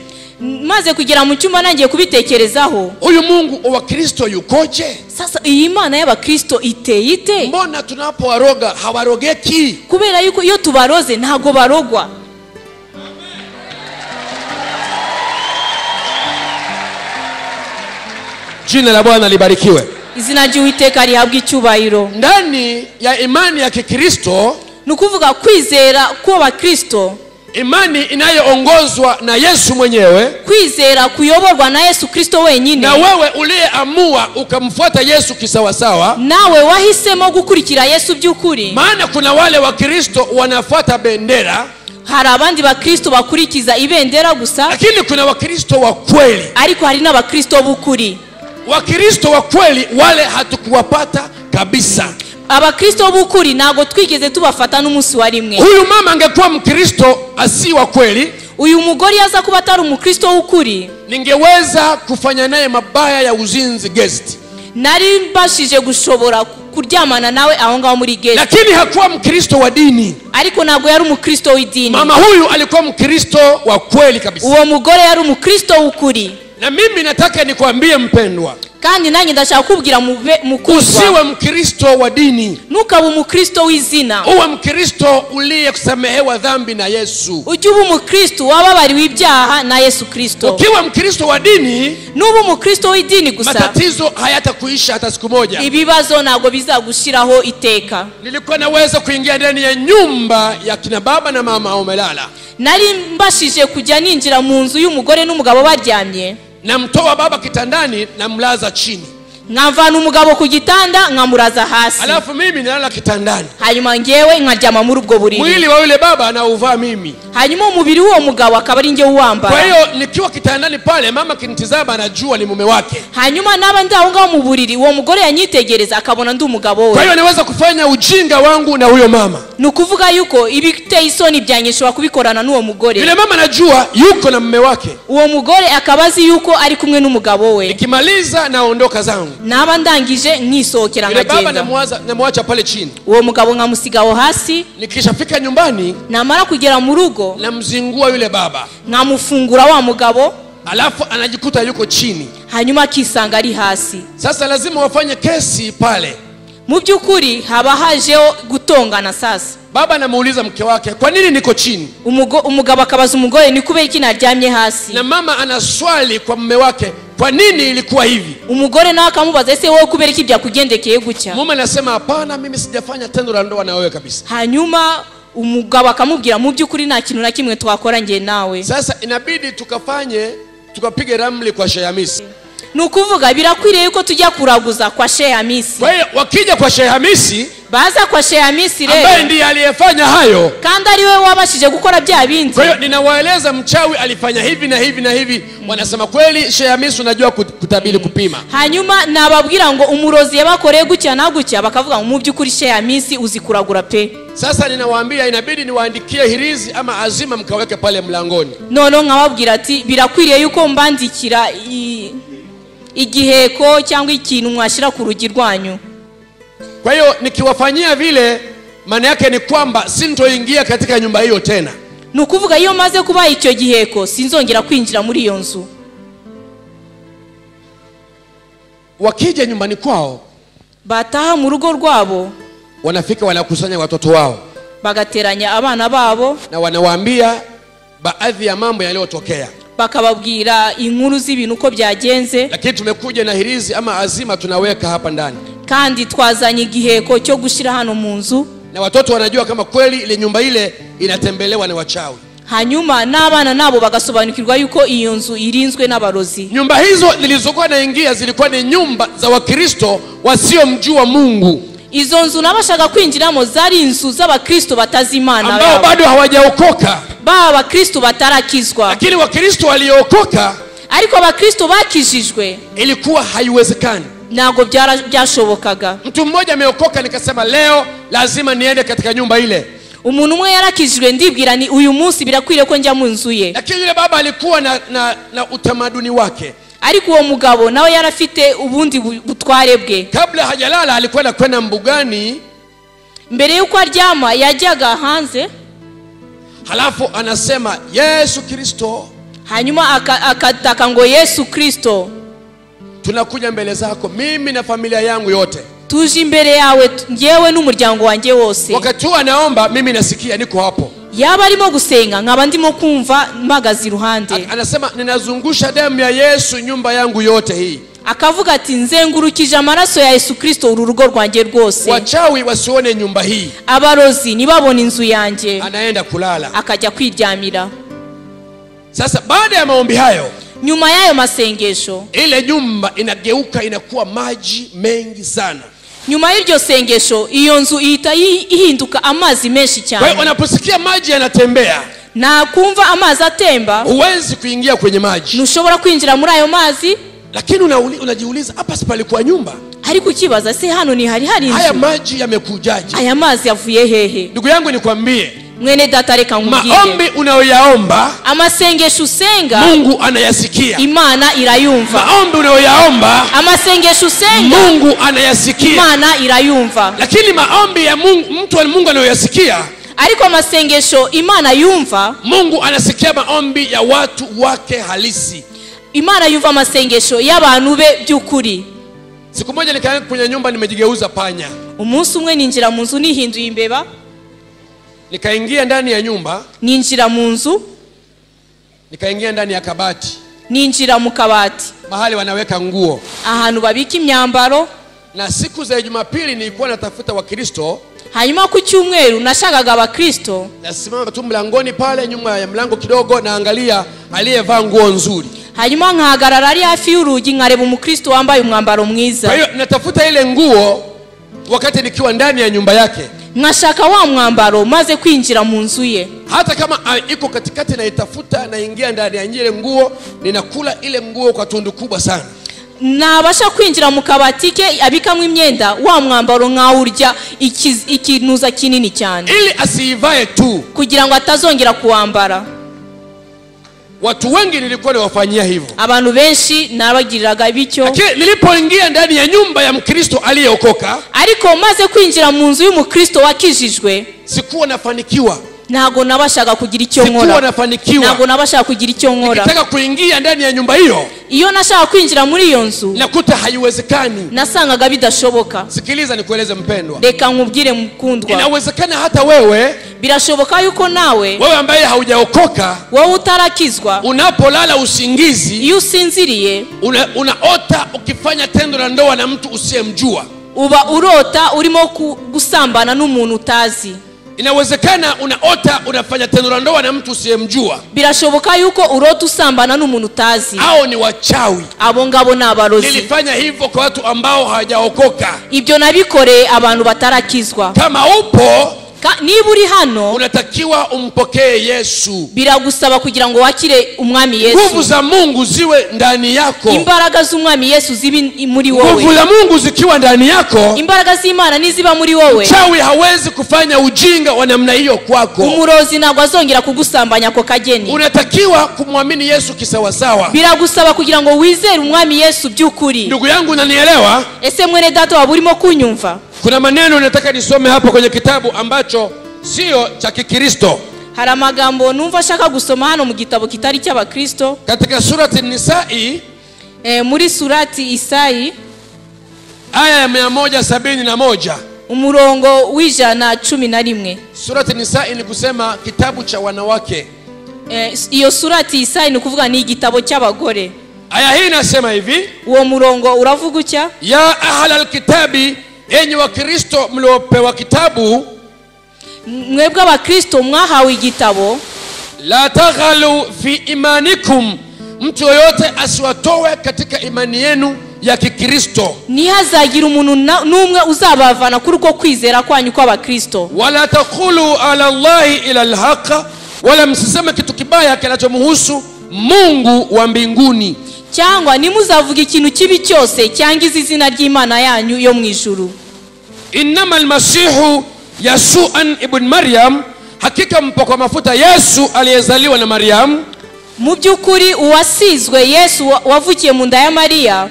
maze kugera mu cyumba nangiye kubitekerezaho, huyu Mungu wa Kristo yukoje? sasa iyi Mana y'Abakristo iteye ite? Mbona tunapowaroga hawarogeki? kubera yuko iyo tubaroze ntago barogwa. Jina la Bwana libarikiwe. izina ry'Uwiteka rihabwa icyubahiro. Ndani ya imani ya Kikristo, nukuvuga kwizera kw'Abakristo, imani inayoongozwa na Yesu mwenyewe, kwizera kuyoborwa na Yesu Kristo wenyine, na wewe uliyeamua ukamfuata Yesu kisawasawa, nawe wahisemo gukurikira Yesu by'ukuri. maana kuna wale wa Kristo wanafuata bendera, hari abandi bakristo bakurikiza ibendera gusa, lakini kuna wakristo wa kweli. ariko hari n'Abakristo b'ukuri. Wakristo wa kweli wale hatukuwapata kabisa. Abakristo b'ukuri ntago twigeze tubafata n'umunsi wa rimwe. Huyu mama angekuwa Mkristo asi wa kweli, uyu mugore yaza kuba atari umukristo w'ukuri, ningeweza kufanya naye mabaya ya uzinzi guest, nari mbashije gushobora kuryamana nawe aho ngaho muri gate. lakini hakuwa Mkristo wa dini. ariko ntago yari umukristo w'idini. Mama huyu alikuwa Mkristo wa kweli kabisa. uwo mugore yari umukristo w'ukuri. Na mimi nataka nikwambie mpendwa, kandi nanjye ndashaka kubwira mukuzwa, usiwe Mkristo wa dini, ntukaba umukristo w'izina. uwe Mkristo uliyekusamehewa dhambi na Yesu. ujye uba umukristo wababariwe ibyaha na Yesu Kristo. Ukiwa Mkristo wa dini, nuba umukristo w'idini gusa, matatizo hayatakuisha hata siku moja. ibibazo ntago bizagushiraho iteka. Nilikuwa naweza kuingia ndani ya nyumba ya kina baba na mama wamelala, nari mbashije kujya ninjira mu nzu y'umugore n'umugabo baryamye, namtoa baba kitandani na mlaza chini, nkamvana umugabo ku gitanda nkamuraza hasi, alafu mimi nalala kitandani, hanyuma ngewe nkaryama muri ubwo buriri. mwili wa yule baba anauvaa mimi, hanyuma umubiri w'uwo mugabo akaba ari nge uwambara. kwa hiyo nikiwa kitandani pale, mama kinitizama anajua ni mume wake. hanyuma naba ndi aho ngaho mu buriri, uwo mugore yanyitegereza akabona ndi umugabo we. Kwa hiyo naweza kufanya ujinga wangu na huyo mama. ni ukuvuga yuko ibiteye isoni byanyeshwa kubikorana n'uwo mugore. Yule mama anajua yuko na mume wake, uwo mugore akaba azi yuko ari kumwe n'umugabo we. nikimaliza naondoka zangu, naba ndangije nkisohokera yule baba nkagenda, namwacha pale chini. uwo mugabo nkamusigaho hasi. Nikishafika nyumbani, namara kugera mu rugo namzingua yule baba, nkamufungura wa mugabo, alafu anajikuta yuko chini. hanyuma akisanga ari hasi. Sasa lazima wafanye kesi pale. mu by'ukuri haba hajeho gutongana. sasa Baba anamuuliza mke wake, kwa nini niko chini? umugabo akabaza umugore ni kubera iki naryamye hasi. Na mama anaswali kwa mume wake, kwa nini ilikuwa hivi? umugore nawe akamubaza ese wowe kubera iki byakugendekeye gutya. Mume anasema hapana, mimi sijafanya tendo la ndoa na wewe kabisa. hanyuma umugabo akamubwira mu by'ukuri nta kintu na kimwe twakora nge nawe. Sasa inabidi tukapige ramli kwa Sheikh Hamisi. ni ukuvuga birakwiriye yuko tujya kuraguza kwa Sheikh Hamisi. Kwa hiyo wakija kwa Sheikh Hamisi, baza kwa Sheikh Hamisi rero, ambaye ndiye aliyefanya hayo, kandi ari we wabashije gukora bya bindi. kwa hiyo ninawaeleza mchawi alifanya hivi na hivi na hivi, wanasema kweli Sheikh Hamisi unajua kutabiri kupima. hanyuma nababwira ngo umurozi yabakoreye gutya na gutya, bakavuga ngo mu by'ukuri Sheikh Hamisi uzi kuragura pe. Sasa ninawaambia inabidi niwaandikie hirizi ama azima mkaweke pale mlangoni. none nkababwira ati birakwiriye yuko mbandikira igiheko cyangwa ikintu mwashira ku rugi rwanyu. Kwa hiyo nikiwafanyia vile, maana yake ni kwamba sintoingia katika nyumba hiyo tena. Nukuvuga iyo maze kuba icyo giheko sinzongera kwinjira muri iyo nzu. Wakija nyumbani kwao, bataha mu rugo rwabo, wanafika wanakusanya watoto wao, bagateranya abana babo, na wanawaambia baadhi ya mambo yaliyotokea, bakababwira inkuru z'ibintu uko byagenze. Lakini tumekuja na hirizi ama azima tunaweka hapa ndani, kandi twazanye igiheko cyo gushira hano mu nzu, na watoto wanajua kama kweli ile nyumba ile inatembelewa na wachawi. Hanyuma n'abana nabo bagasobanukirwa yuko iyo nzu irinzwe n'abarozi. Nyumba hizo nilizokuwa naingia zilikuwa ni nyumba za Wakristo wasiomjua Mungu. Izo nzu nabashaga kwinjiramo zari inzu z'abakristo batazimana, ambao bado hawajaokoka, abakristo batarakizwa. Lakini Wakristo waliokoka, ariko abakristo bakijijwe, ilikuwa haiwezekani, nago byashobokaga. Mtu mmoja ameokoka, nikasema leo lazima niende katika nyumba ile. Umuntu umwe yarakijijwe, ndibwira ni uyu munsi birakwiriye ko njya mu nzu ye. Lakini yule baba alikuwa na utamaduni wake. Ariko uwo mugabo nawe yarafite ubundi butware bwe. Kabla hajalala alikuwa kwenda mbugani, mbere yuko aryama yajyaga hanze, halafu anasema Yesu Kristo. Hanyuma akataka ngo Yesu Kristo, tunakuja mbele zako mimi na familia yangu yote, tuje imbere yawe ngewe n'umuryango wanjye wose. Wakati anaomba mimi nasikia niko hapo, yaba arimo gusenga nkaba ndimo kumva mpagaze iruhande. Anasema ninazungusha damu ya Yesu nyumba yangu yote hii. Akavuga ati nzengurukije amaraso ya Yesu Kristo uru rugo rwanjye rwose. Wachawi wasione nyumba hii, abarozi nibabone inzu yanjye. Anaenda kulala, akajya kwiryamira. Sasa baada ya maombi hayo, nyuma yayo masengesho, ile nyumba inageuka inakuwa maji mengi sana. Nyuma y'iryo sengesho iyo nzu ihita ihinduka amazi menshi cyane. Kwa hiyo unaposikia maji yanatembea na kumva amazi atemba, huwezi kuingia kwenye maji, ntushobora kwinjira muri ayo mazi. Lakini unajiuliza hapa si palikuwa nyumba? Ariko ukibaza se hano ni hari inzu? Haya maji yamekujaje? Aya mazi yavuye hehe? Ndugu yangu nikwambie, mwene data reka nkubwire, maombi unayoyaomba, amasengesho usenga, Mungu anayasikia. Imana irayumva. Maombi unayoyaomba, amasengesho usenga, Mungu anayasikia. Imana irayumva. Lakini maombi ya mtu wa Mungu anayoyasikia, ariko amasengesho Imana yumva, Mungu anasikia maombi ya watu wake halisi. Imana yumva amasengesho y'abantu be by'ukuri. Siku moja nikaenda kwenye nyumba, nimejigeuza panya. Umunsi umwe ninjira mu nzu nihinduye imbeba, nikaingia ndani ya nyumba, ninjira mu nzu, nikaingia ndani ya kabati, ninjira mu kabati, mahali wanaweka nguo, ahantu babika imyambaro. Na siku za Jumapili nilikuwa natafuta Wakristo. Hanyuma ku cyumweru nashagaga Abakristo, nasimama tu mlangoni pale nyuma ya mlango kidogo, naangalia aliyevaa nguo nzuri. Hanyuma nkahagarara ari hafi y'urugi nkareba umukristo wambaye umwambaro mwiza. Kwa hiyo natafuta ile nguo wakati nikiwa ndani ya nyumba yake. Nkashaka wa mwambaro maze kwinjira mu nzu ye. Hata kama iko katikati na itafuta, naingia ndani ya ile nguo, ninakula ile nguo kwa tundu kubwa sana. Nabasha kwinjira mu kabati ke abikamwe imyenda, wa mwambaro nkawurya ikinuza kinini cyane, ili asiivae tu, kugira ngo atazongera kuwambara. Watu wengi nilikuwa niwafanyia hivyo, abantu benshi nabagiriraga bityo. Lakini nilipoingia ndani ya nyumba ya Mkristo aliyeokoka, ariko maze kwinjira mu nzu y'umukristo wakijijwe, sikuwa nafanikiwa. Nago nabashaga kugira icyo nkora. Sikuwa nafanikiwa. Nago nabashaga kugira icyo nkora. Nikitaka kuingia ndani ya nyumba hiyo, iyo nashaka kwinjira muri iyo nzu, nakuta haiwezekani. Nasangaga bidashoboka. Sikiliza nikueleze mpendwa, reka nkubwire mukundwa, inawezekana hata wewe, birashoboka yuko nawe, wewe ambaye haujaokoka, wewe utarakizwa, unapolala usingizi, iyo usinziriye, unaota ukifanya tendo la ndoa na mtu usiyemjua. Uba urota urimo gusambana n'umuntu utazi. Inawezekana unaota unafanya tendo la ndoa na mtu usiyemjua. Birashoboka yuko urota usambana n'umuntu utazi. Hao ni wachawi. Abo ngabo n'abarozi. Nilifanya hivyo kwa watu ambao hawajaokoka. Ibyo nabikore abantu batarakizwa. Kama upo, niba uri hano, unatakiwa umpokee Yesu. Biragusaba kugira ngo wakire umwami Yesu. Nguvu za Mungu ziwe ndani yako. Imbaraga z'umwami Yesu zibi muri wowe. Nguvu za Mungu zikiwa ndani yako, imbaraga z'Imana niziba muri wowe, chawi hawezi kufanya ujinga wa namna hiyo kwako. Umurozi ntabwo azongera kugusambanya ko kageni. Unatakiwa kumwamini Yesu kisawasawa. Biragusaba kugira ngo wizere umwami Yesu by'ukuri. Ndugu yangu unanielewa? Ese mwene data waburimo kunyumva? Kuna maneno nataka nisome hapo kwenye kitabu ambacho sio cha Kikristo. hari amagambo numva shaka gusoma hano mu gitabo kitari cy'abakristo. Katika surati Nisa'i, muri surati Isayi aya ya 171, umurongo w'ijana 11. surati Nisa'i ni kusema kitabu cha wanawake. Iyo surati Isayi ni kuvuga ni igitabo cy'abagore. Aya hii inasema hivi, uwo murongo uravuga ucya: ya ahlal kitabi, enyi wa Kristo mliopewa kitabu, mwebwe abakristo mwahawe igitabo, la taghalu fi imanikum, mtu yoyote asiwatowe katika imani yenu ya Kikristo, ntihazagira umuntu n'umwe uzabavana kuri uko kwizera kwanyu kw'abakristo. wala taqulu ala Allahi ila alhaqa, wala msiseme kitu kibaya kinachomhusu Mungu wa mbinguni, cyangwa nimuzavuga ikintu kibi cyose cyangiza izina ry'Imana yanyu yo mu ijuru. innama almasihu Yasuan ibn Maryam, hakika mpakwa mafuta Yesu aliyezaliwa na Maryam, mu by'ukuri uwasizwe Yesu wavukiye mu nda ya Mariya,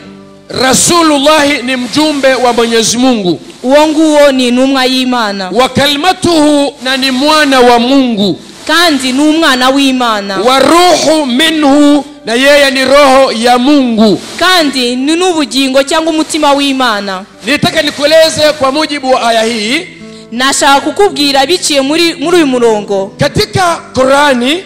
Rasulullah, ni mjumbe wa Mwenyezi Mungu, uwo nguwo ni intumwa y'Imana, wa kalimatuhu, na ni mwana wa Mungu, kandi ni umwana w'Imana, wa ruhu minhu, na yeye ni roho ya Mungu, kandi ni n'ubugingo cyangwa umutima w'Imana. Nitaka nikueleze kwa mujibu wa aya hii, nashaka kukubwira biciye muri uyu murongo. Katika Qur'ani,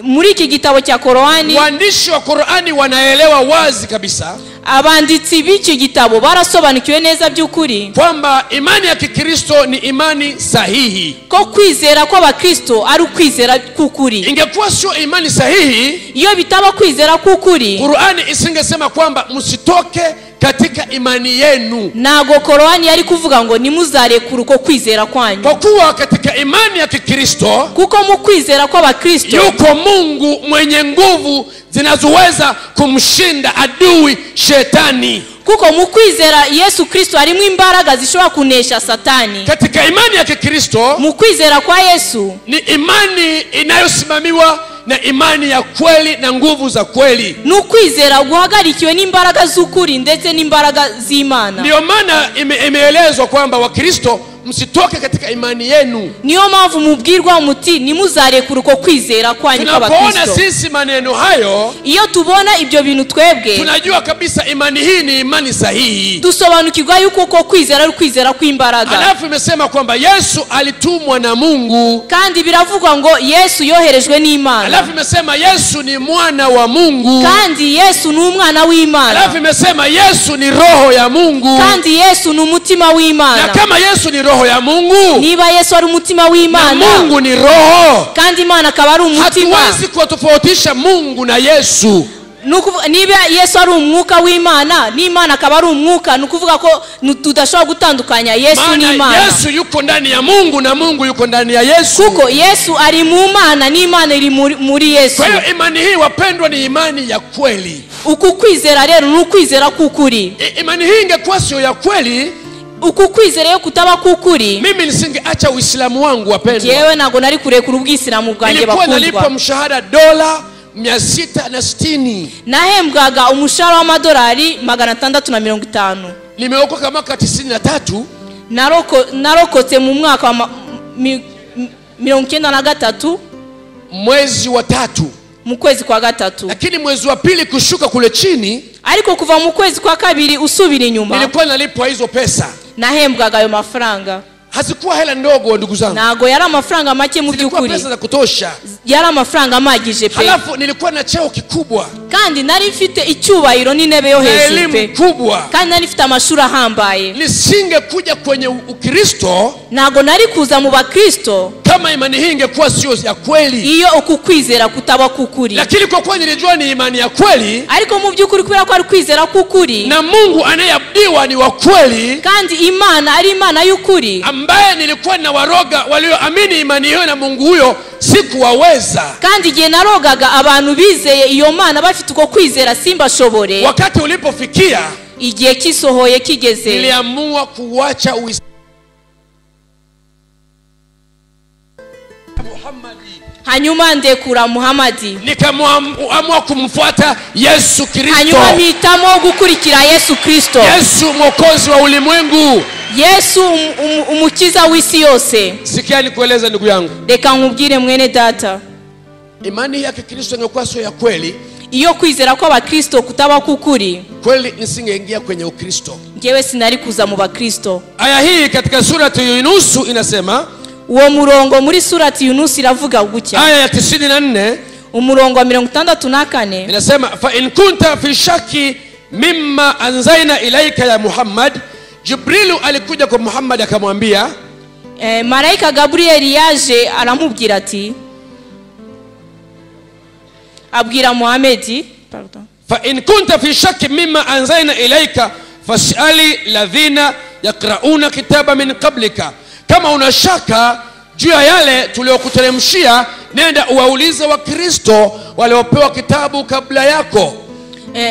muri iki gitabo cya Qur'ani, waandishi wa Qur'ani wanaelewa wazi kabisa, abanditsi b'iki gitabo barasobanukiwe neza by'ukuri kwamba imani ya Kikristo ni imani sahihi, ko kwizera kw'abakristo ari ukwizera k'ukuri. Ingekuwa sio imani sahihi, iyo bitaba kwizera k'ukuri, Qur'ani isingesema kwamba msitoke katika imani yenu. Nago Qur'ani yari kuvuga ngo nimuzarekura uko kwizera kwanyu. Kwa kuwa katika imani ya Kikristo, kuko mu kwizera kw'abakristo yuko Mungu mwenye nguvu zinazoweza kumshinda adui shetani. kuko mu kwizera Yesu Kristo harimo imbaraga zishobora kunesha Satani. Katika imani ya Kikristo, mu kwizera kwa Yesu, ni imani inayosimamiwa na imani ya kweli na nguvu za kweli. Nukwizera guhagarikiwe n'imbaraga z'ukuri ndetse n'imbaraga z'Imana. Ndio maana imeelezwa kwamba Wakristo msitoke katika imani yenu. Niyo mpamvu mubwirwa umuti nimuzarekura uko kwizera kwanyu kw'abakristo. Tunapoona sisi maneno hayo, iyo tubona ibyo bintu twebwe, tunajua kabisa imani hii ni imani sahihi. Dusobanukirwa yuko uko kwizera ari kwizera kw'imbaraga. Alafu imesema kwamba Yesu alitumwa na Mungu, kandi biravugwa ngo Yesu yoherejwe n'Imana. Alafu imesema Yesu ni mwana wa Mungu, kandi Yesu ni umwana w'Imana. Alafu imesema Yesu ni roho ya Mungu, kandi Yesu ni umutima w'Imana. Na kama Yesu ni roho ya Mungu, niba Yesu ari umutima w'Imana, na Mungu ni roho, kandi Imana akaba ari umutima, hatuwezi kutofautisha Mungu na Yesu. niba Yesu ari umwuka w'Imana n'Imana akaba ari umwuka, nukuvuga ko tudashobora gutandukanya Yesu n'Imana. Yesu yuko ndani ya Mungu na Mungu yuko ndani ya Yesu, kuko Yesu ari mu Mana n'Imana iri muri Yesu. Kwa hiyo imani hii wapendwa ni imani ya kweli. Uku kwizera rero ni ukwizera k'ukuri. Imani hii ingekuwa sio ya kweli, uku kwizera yo kutaba k'ukuri, mimi nisingeacha Uislamu wangu wapendwa. Yewe nago nari kurekura ubwisilamu bwanjye bakundwa. Nilikuwa nalipa mshahara dola 660. Nahembwaga umushahara w'amadolari 650. Nimeokoka mwaka 93. Narokotse mu mwaka wa 93 mwezi wa 3, mu kwezi kwa 3. Lakini mwezi wa 2 kushuka kule chini, ariko kuva mu kwezi kwa 2 usubira inyuma, nilikuwa nalipwa hizo pesa. Nahembwaga ayo mafaranga. Hazikuwa hela ndogo ndugu zangu. Nago yari amafaranga make mu by'ukuri. Zilikuwa pesa za kutosha. Yari amafaranga amagije pe. Halafu nilikuwa na cheo kikubwa. Kandi nari mfite icyubahiro n'intebe yo hejuru pe. Kubwa. Kandi nari mfite amashuri ahambaye. Nisingekuja kwenye Ukristo, nago nari kuza mu bakristo, kama imani hii ingekuwa sio ya kweli. Iyo ukukwizera kutaba kukuri. Lakini kwa kweli nilijua ni imani ya kweli. Ariko mu by'ukuri kubera ko ari kwizera kukuri, na Mungu anayeabudiwa ni wa kweli, kandi Imana ari Imana y'ukuri, ambaye nilikuwa na waroga walioamini imani hiyo na Mungu huyo sikuwaweza. kandi igihe narogaga abantu bizeye iyo Mana bafite uko kwizera simbashobore. Wakati ulipofikia, igihe kisohoye kigeze, niliamua kuacha hanyuma ndekura Muhamadi, nikaamua kumfuata Yesu Kristo. hanyuma mpitamo gukurikira Yesu Kristo, Yesu mwokozi wa ulimwengu. Yesu umukiza w'isi yose. Sikia nikueleza ndugu yangu. Reka nkubwire mwene data. Imani ya Kikristo ingekuwa sio ya kweli, iyo kwizera ko abakristo kutaba kukuri, kweli nisingeingia kwenye Ukristo. Ngewe sinari kuza mu bakristo. Aya hii katika surati Yunus inasema, uwo murongo muri surati Yunus iravuga gutya. Aya ya 94, umurongo wa 64 inasema, fa in kunta fi shaki mimma anzaina ilaika ya Muhammad. Jibrilu alikuja kwa Muhammad akamwambia, malaika Gabriel yaje aramubwira ati, abwira Muhammad, pardon, fa in kunta fi shaki mimma anzaina ilaika fas'ali ladhina yaqra'una kitaba min qablika. Kama una shaka juu ya yale tuliokuteremshia, nenda uwaulize wa Kristo waliopewa kitabu kabla yako.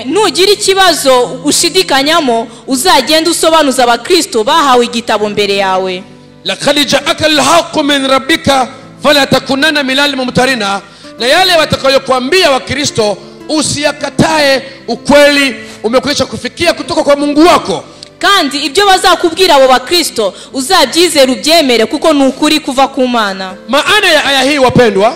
Nugira ikibazo ushidikanyamo, uzagenda usobanuza abakristo bahawe igitabo mbere yawe. Laqad ja'aka al-haqqu min rabbika fala takunanna minal mumtarina. Na yale watakayokuambia wa Kristo usiyakatae, ukweli umekwisha kufikia kutoka kwa Mungu wako. Kandi ibyo bazakubwira abo bakristo uzabyizera ubyemere kuko nukuri kuva ku Mana. Maana ya aya hii wapendwa,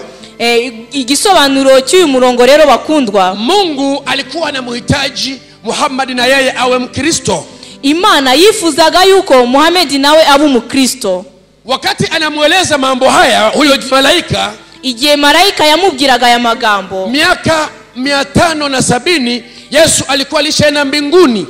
igisobanuro cy'uyu murongo rero bakundwa, Mungu alikuwa anamhitaji Muhammad na yeye awe Mkristo. Imana yifuzaga yuko Muhammad nawe abe Mkristo. Wakati anamueleza mambo haya huyo malaika, igihe malaika yamubwiraga ya magambo, miaka 570 Yesu alikuwa alishaenda mbinguni.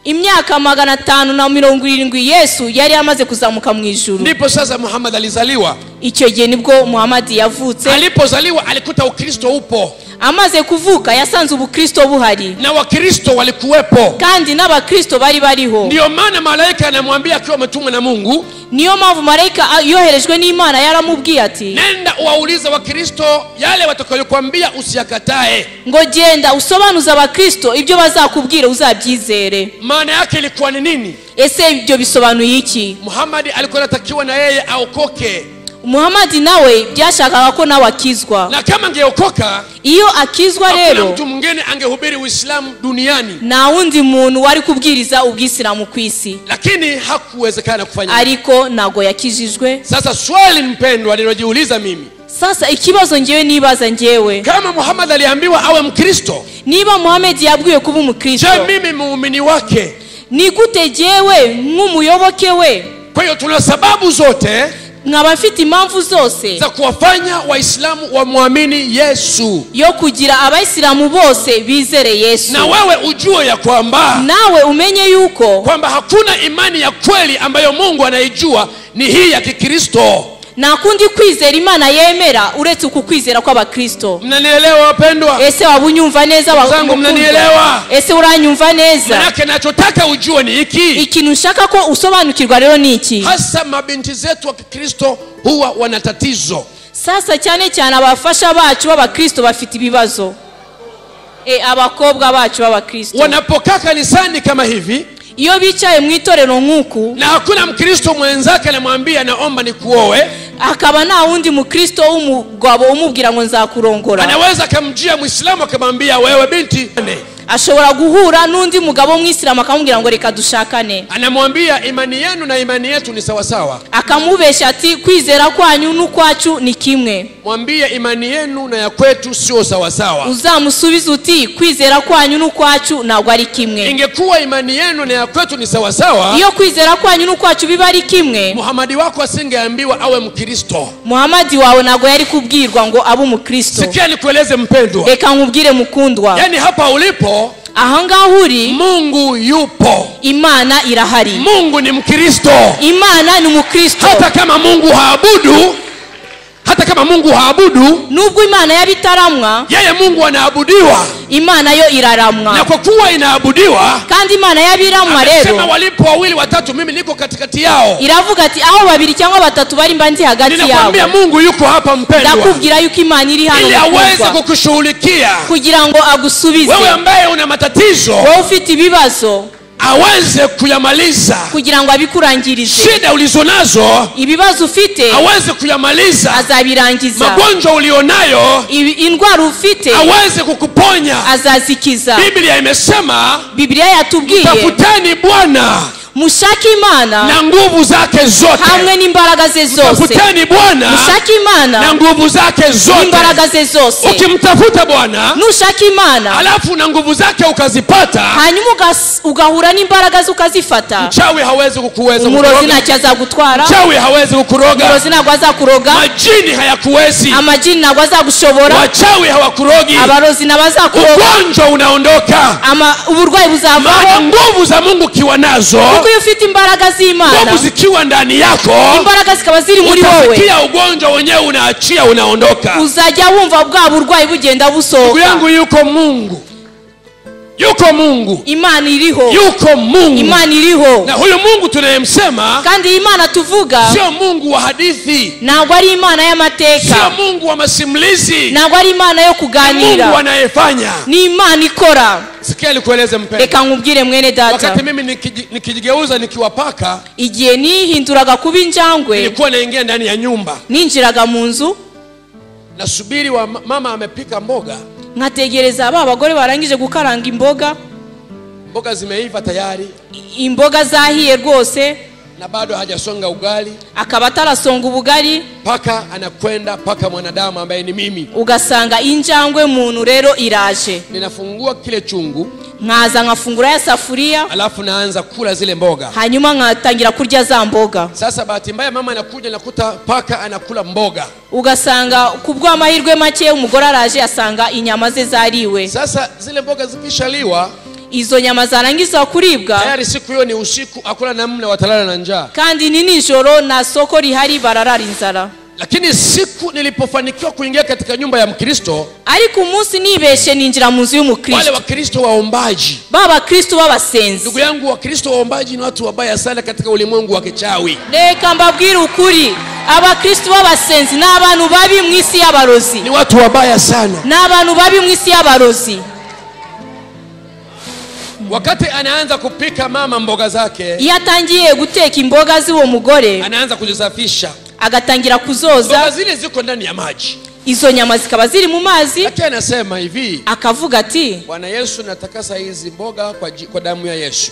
Imyaka 570 Yesu yari amaze kuzamuka mu ijuru. Ndipo sasa Muhammad alizaliwa. Icyo gihe nibwo Muhammad yavutse. Alipozaliwa alikuta Ukristo upo. Amaze kuvuka yasanze ubukristo buhari, na wakristo walikuwepo, kandi n'abakristo bari bariho. Ndio maana malaika anamwambia akiwa mtumwa na Mungu, niyo mpamvu malaika yoherejwe n'Imana yaramubwiye ati, nenda uwaulize wakristo yale watakayokuambia usiyakatae. Ngo genda usobanuza abakristo ibyo bazakubwira uzabyizere. Maana yake ilikuwa ni nini? Ese ibyo bisobanuye iki? Muhammad alikuwa anatakiwa na yeye aokoke. Muhammad nawe byashakaga ko nawe akizwa. Na kama angeokoka, iyo akizwa rero, mtu mwingine angehubiri Uislamu duniani. Na undi muntu wari kubwiriza ubwisilamu kwisi. Lakini hakuwezekana kufanya. Ariko nago yakijijwe. Sasa swali mpendwa nilojiuliza mimi, sasa ikibazo ngewe nibaza ngewe, kama Muhammad aliambiwa awe Mkristo, niba Muhammad yabwiwe kuba Mkristo, je, mimi muumini wake ni gute jewe nk'umuyoboke we? Kwa hiyo tuna sababu zote nkaba mfite impamvu zose za kuwafanya Waislamu wamwamini Yesu, yo kugira abayisilamu bose bizere Yesu. Na wewe ujue ya kwamba, nawe umenye yuko kwamba hakuna imani ya kweli ambayo Mungu anaijua ni hii ya Kikristo. Na kundi kwizera Imana yemera uretse kukwizera kw'abakristo. Mnanielewa wapendwa? Ese wabunyumva neza wangu? Mnanielewa? Ese uranyumva neza? Manake nachotaka ujue ni iki. Ikintu nshaka ko usobanukirwa rero ni iki. Hasa mabinti zetu wa Kikristo huwa wana tatizo. Sasa cyane cyane abafasha bacu b'abakristo bafite ibibazo. Abakobwa bacu b'abakristo wanapokaa kanisani kama hivi, iyo bicaye mu itorero nk'uku, na hakuna Mkristo mwenzake anamwambia naomba nikuoe, akaba nta wundi Mkristo w'umugabo umubwira ngo nzakurongora, anaweza kumjia Muislamu akamwambia wewe binti, ashobora guhura n'undi mugabo mw'Islamu akamubwira ngo reka dushakane, anamwambia imani yenu na imani yetu ni sawa sawa, akamubesha ati kwizera kwanyu n'ukwacu ni kimwe. Mwambie imani yenu na ya kwetu sio sawa sawa. Uzamusubiza uti kwizera kwanyu n'ukwacu ntabwo ari kimwe. Ingekuwa imani yenu na ya kwetu ni sawa sawa, iyo kwizera kwanyu n'ukwacu biba ari kimwe, Muhammad wako asingeambiwa awe Mkristo. Muhammad wawe ntabwo yari kubwirwa ngo abe Mkristo. Sikia nikueleze mpendwa, reka nkubwire mukundwa, yani hapa ulipo, ahanga uri, Mungu yupo. Imana irahari. Mungu ni Mkristo. Imana ni Mkristo. Hata kama Mungu haabudu, nubwo Imana yabitaramwa, yeye Mungu anaabudiwa. Imana yo iraramwa. Na kwa kuwa inaabudiwa, kandi Imana yabiramwa rero, sema walipo wawili watatu mimi niko katikati yao. Iravuga ati aho babiri cyangwa batatu bari mbanzi hagati yao. Ninakwambia Mungu yuko hapa mpendwa. Ndakubwira yuko Imana iri hano, ili aweze kukushughulikia, kugira ngo agusubize. Wewe ambaye una matatizo, wewe ufite ibibazo, aweze kuyamaliza. Kugira ngo abikurangirize. Shida ulizonazo, ibibazo ufite, aweze kuyamaliza. Azabirangiza. Magonjwa ulionayo, indwara ufite, aweze kukuponya. Azazikiza. Biblia imesema, Biblia yatubwiye, tafuteni Bwana mushake Imana na nguvu zake zote. hamwe n'imbaraga ze zose. Tafuteni Bwana mushake Imana na nguvu zake zote. n'imbaraga ze zose. Ukimtafuta Bwana nushake Imana alafu na nguvu zake ukazipata, hanyuma ugahura n'imbaraga ze ukazifata, mchawi hawezi kukuweza. Umurozi ntacyo azagutwara. Mchawi hawezi kukuroga. Umurozi ntabwo azakuroga. Majini hayakuwezi. Amajini ntabwo azagushobora. Wachawi hawakurogi. Abarozi nabazakuroga. Ugonjwa unaondoka. Uburwayi buzavaho. Maana nguvu za Mungu kiwa nazo, kuko iyo ufite imbaraga z'Imana, nguvu zikiwa ndani yako, imbaraga zikaba ziri muri wowe, utasikia ugonjwa wenyewe unaachia, unaondoka. uzajya wumva bwa burwayi bugenda busohoka. Ndugu yangu, yuko Mungu. Yuko Mungu. Imana iriho. Yuko Mungu. Imana iriho. Na huyu Mungu tunayemsema, kandi Imana tuvuga, sio Mungu wa hadithi. ntabwo ari Imana y'amateka. Sio Mungu wa masimulizi. ntabwo ari Imana yo kuganira. Mungu anayefanya. Ni Imana ikora. Sikia nikueleze mpendwa. Reka nkubwire mwene data. Wakati mimi nikijigeuza nikiwapaka, igihe nihinduraga kuba injangwe, nilikuwa naingia ndani ya nyumba. ninjiraga mu nzu, nasubiri wa mama amepika mboga. nkategereza aba bagore barangije gukaranga imboga. Mboga zimeiva tayari. Imboga zahiye rwose. Na bado hajasonga ugali. Akaba atarasonga ubugari. Paka anakwenda, paka mwanadamu ambaye ni mimi. Ugasanga injangwe muntu rero iraje. Ninafungua kile chungu. Nkaza nkafungura ya safuriya. Alafu naanza kula zile mboga. Hanyuma nkatangira kurya za mboga. Sasa bahati mbaya mama anakuja nakuta paka anakula mboga. Ugasanga kubwa amahirwe make umugore araje asanga inyama ze zariwe. Sasa zile mboga zikishaliwa, izo nyama zarangiza kuribwa, tayari siku hiyo ni usiku, hakuna namna, watalala na njaa. kandi ni nijoro na soko rihari bararara inzara. Lakini siku nilipofanikiwa kuingia katika nyumba ya Mkristo, ariko umunsi nibeshe ninjira mu nzu y'umukristo, wale Wakristo waombaji, baba Kristo babasenzi. ndugu yangu, Wakristo waombaji ni watu wabaya sana katika ulimwengu wa kichawi. Reka mbabwire ukuri, abakristo babasenzi ni abantu babi mu isi y'abarozi. Ni watu wabaya sana. Ni abantu babi mu isi y'abarozi. Wakati anaanza kupika mama mboga zake, yatangiye guteka imboga z'uwo mugore, anaanza kuzisafisha, agatangira kuzoza. mboga zile ziko ndani ya maji, izo nyama zikaba ziri mu mazi. lakini anasema hivi, akavuga ati, Bwana Yesu, natakasa hizi mboga kwa damu ya Yesu.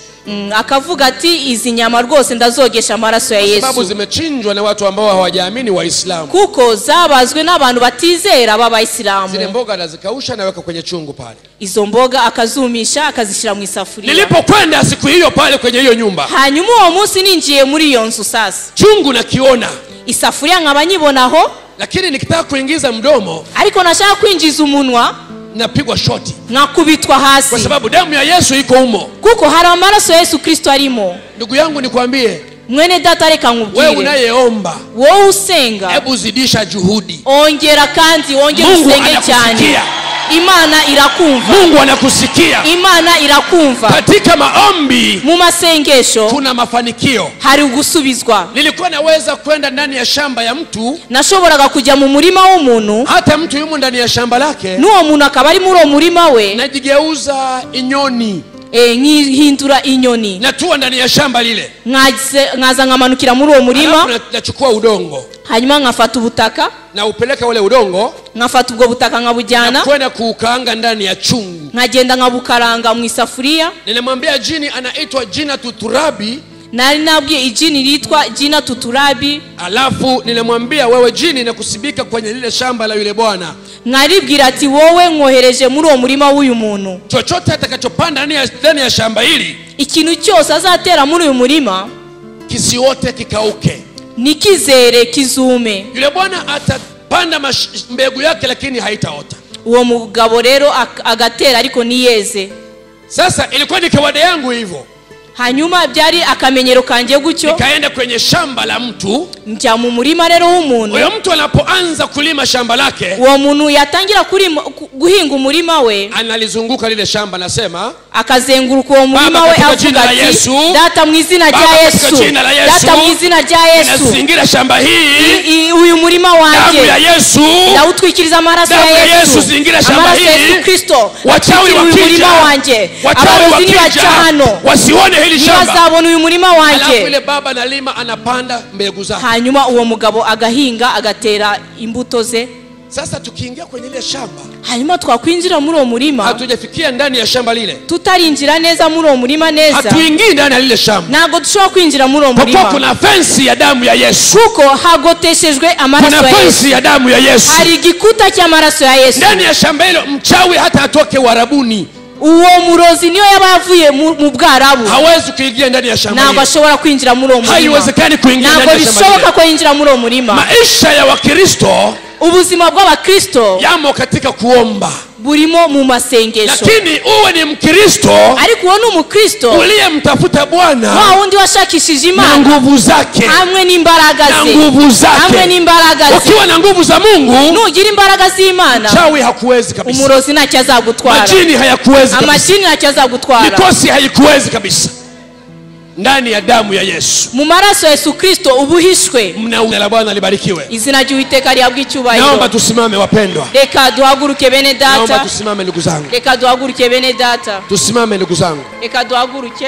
akavuga ati, izi nyama rwose ndazogesha amaraso ya Yesu, sababu zimechinjwa na watu ambao hawajaamini Waislamu, kuko zabazwe n'abantu batizera b'Abayisilamu. zile mboga anazikausha na weka kwenye chungu pale. izo mboga akazumisha akazishira mu isafuriya. Nilipokwenda siku hiyo pale kwenye hiyo nyumba, hanyuma uwo munsi ninjiye muri iyo nzu. Sasa chungu nakiona, isafuriya nkaba nyibonaho, lakini nikitaka kuingiza mdomo, ariko nashaka kwinjiza umunwa, napigwa shoti, nakubitwa hasi, kwa sababu damu ya Yesu iko humo, kuko hari amaraso ya Yesu Kristo arimo. Ndugu yangu, nikwambie, mwene data, reka nkubwire, wewe unayeomba, wowe usenga, hebu zidisha juhudi. ongera kandi ongera usenge cyane. Imana irakumva. Mungu anakusikia. Imana irakumva. Katika maombi, mu masengesho, kuna mafanikio. hari ugusubizwa. Nilikuwa naweza kwenda ndani ya shamba ya mtu, nashoboraga kujya mu murima w'umuntu, hata mtu yumo ndani ya shamba lake, n'uwo muntu akaba ari muri uwo murima we, najigeuza inyoni, nkihindura inyoni, natua ndani ya shamba lile, nkaza nkamanukira muri uwo murima, nachukua udongo, hanyuma nkafata ubutaka, na upeleka ule udongo, nkafata ubwo butaka nkabujyana, na kwenda kuukaanga ndani ya chungu, nkagenda nkabukaranga mu isafuriya. Nilimwambia jini anaitwa jina tuturabi, nari nabwiye ijini litwa jina tuturabi. Alafu nilimwambia, wewe jini, nakusibika kwenye lile shamba la yule bwana, nkaribwira ati, wowe nkohereje muri uwo murima w'uyu muntu, chochote atakachopanda ndani ya shamba hili, ikintu cyose azatera muri uyu murima, kisiote kikauke, nikizere kizume. Yule bwana atapanda mbegu yake, lakini haitaota. uwo mugabo rero agatera ariko niyeze. Sasa ilikuwa ni kawaida yangu hivyo. hanyuma byari akamenyero kanjye gutyo, nikaenda kwenye shamba la mtu, njya mu murima rero w'umuntu. uyo mtu anapoanza kulima shamba lake, uwo muntu yatangira guhinga umurima we, analizunguka lile shamba, nasema akazenguruka uwo murima we, avuga ati, data mu izina rya Yesu, data mu izina rya Yesu, nazingira shamba hii, uyu murima wanjye, damu ya Yesu, ndawutwikiriza amaraso ya Yesu, zingira shamba amaraso ya Yesu Kristo, wachawi wakija, abarozi nibaca hano, wasione hili shamba, ntibazabona uyu murima wanjye. Alafu ile baba analima, anapanda mbegu zake, hanyuma uwo mugabo agahinga, agatera imbuto ze. Sasa tukiingia kwenye ile shamba, hanyuma twakwinjira muri uwo murima, hatujafikia ndani ya shamba lile, tutarinjira neza muri uwo murima neza, hatuingii ndani ya lile shamba, ntago dushobora kwinjira muri uwo murima, kwa kuna fensi ya damu ya Yesu, kuko hagoteshejwe amaraso ya Yesu, kuna fensi ya damu ya Yesu, hari igikuta cy'amaraso ya Yesu. Ndani ya shamba hilo mchawi hata atoke Warabuni, uwo murozi niyo yaba yavuye mu Bwarabu, hawezi kuingia ndani ya shamba hilo, ntabwo ashobora kwinjira muri uwo murima, haiwezekani kuingia ndani ya shamba hilo, ntabwo bishoboka ko yinjira muri uwo murima. Maisha ya Wakristo, ubuzima bw'Abakristo yamo katika kuomba, burimo mu masengesho, lakini uwe ni Mkristo, ariko uwo ni umukristo uliyemtafuta Bwana wa wundi washakishije Imana na nguvu zake, hamwe n'imbaraga ze, na nguvu zake, hamwe n'imbaraga ze. Ukiwa na nguvu za Mungu, nugira imbaraga z'Imana, chawi hakuwezi kabisa, umurozi ntacyo azagutwara, majini hayakuwezi kabisa, amashini ntacyo azagutwara, mikosi haikuwezi kabisa. Ndani ya damu ya Yesu, mu maraso ya Yesu Kristo ubuhishwe. Jina la Bwana libarikiwe. Izina ry'Uwiteka lihabwe icyubahiro. Naomba tusimame wapendwa, reka duhaguruke bene data, naomba tusimame ndugu zangu, reka duhaguruke bene data, tusimame ndugu zangu, reka duhaguruke.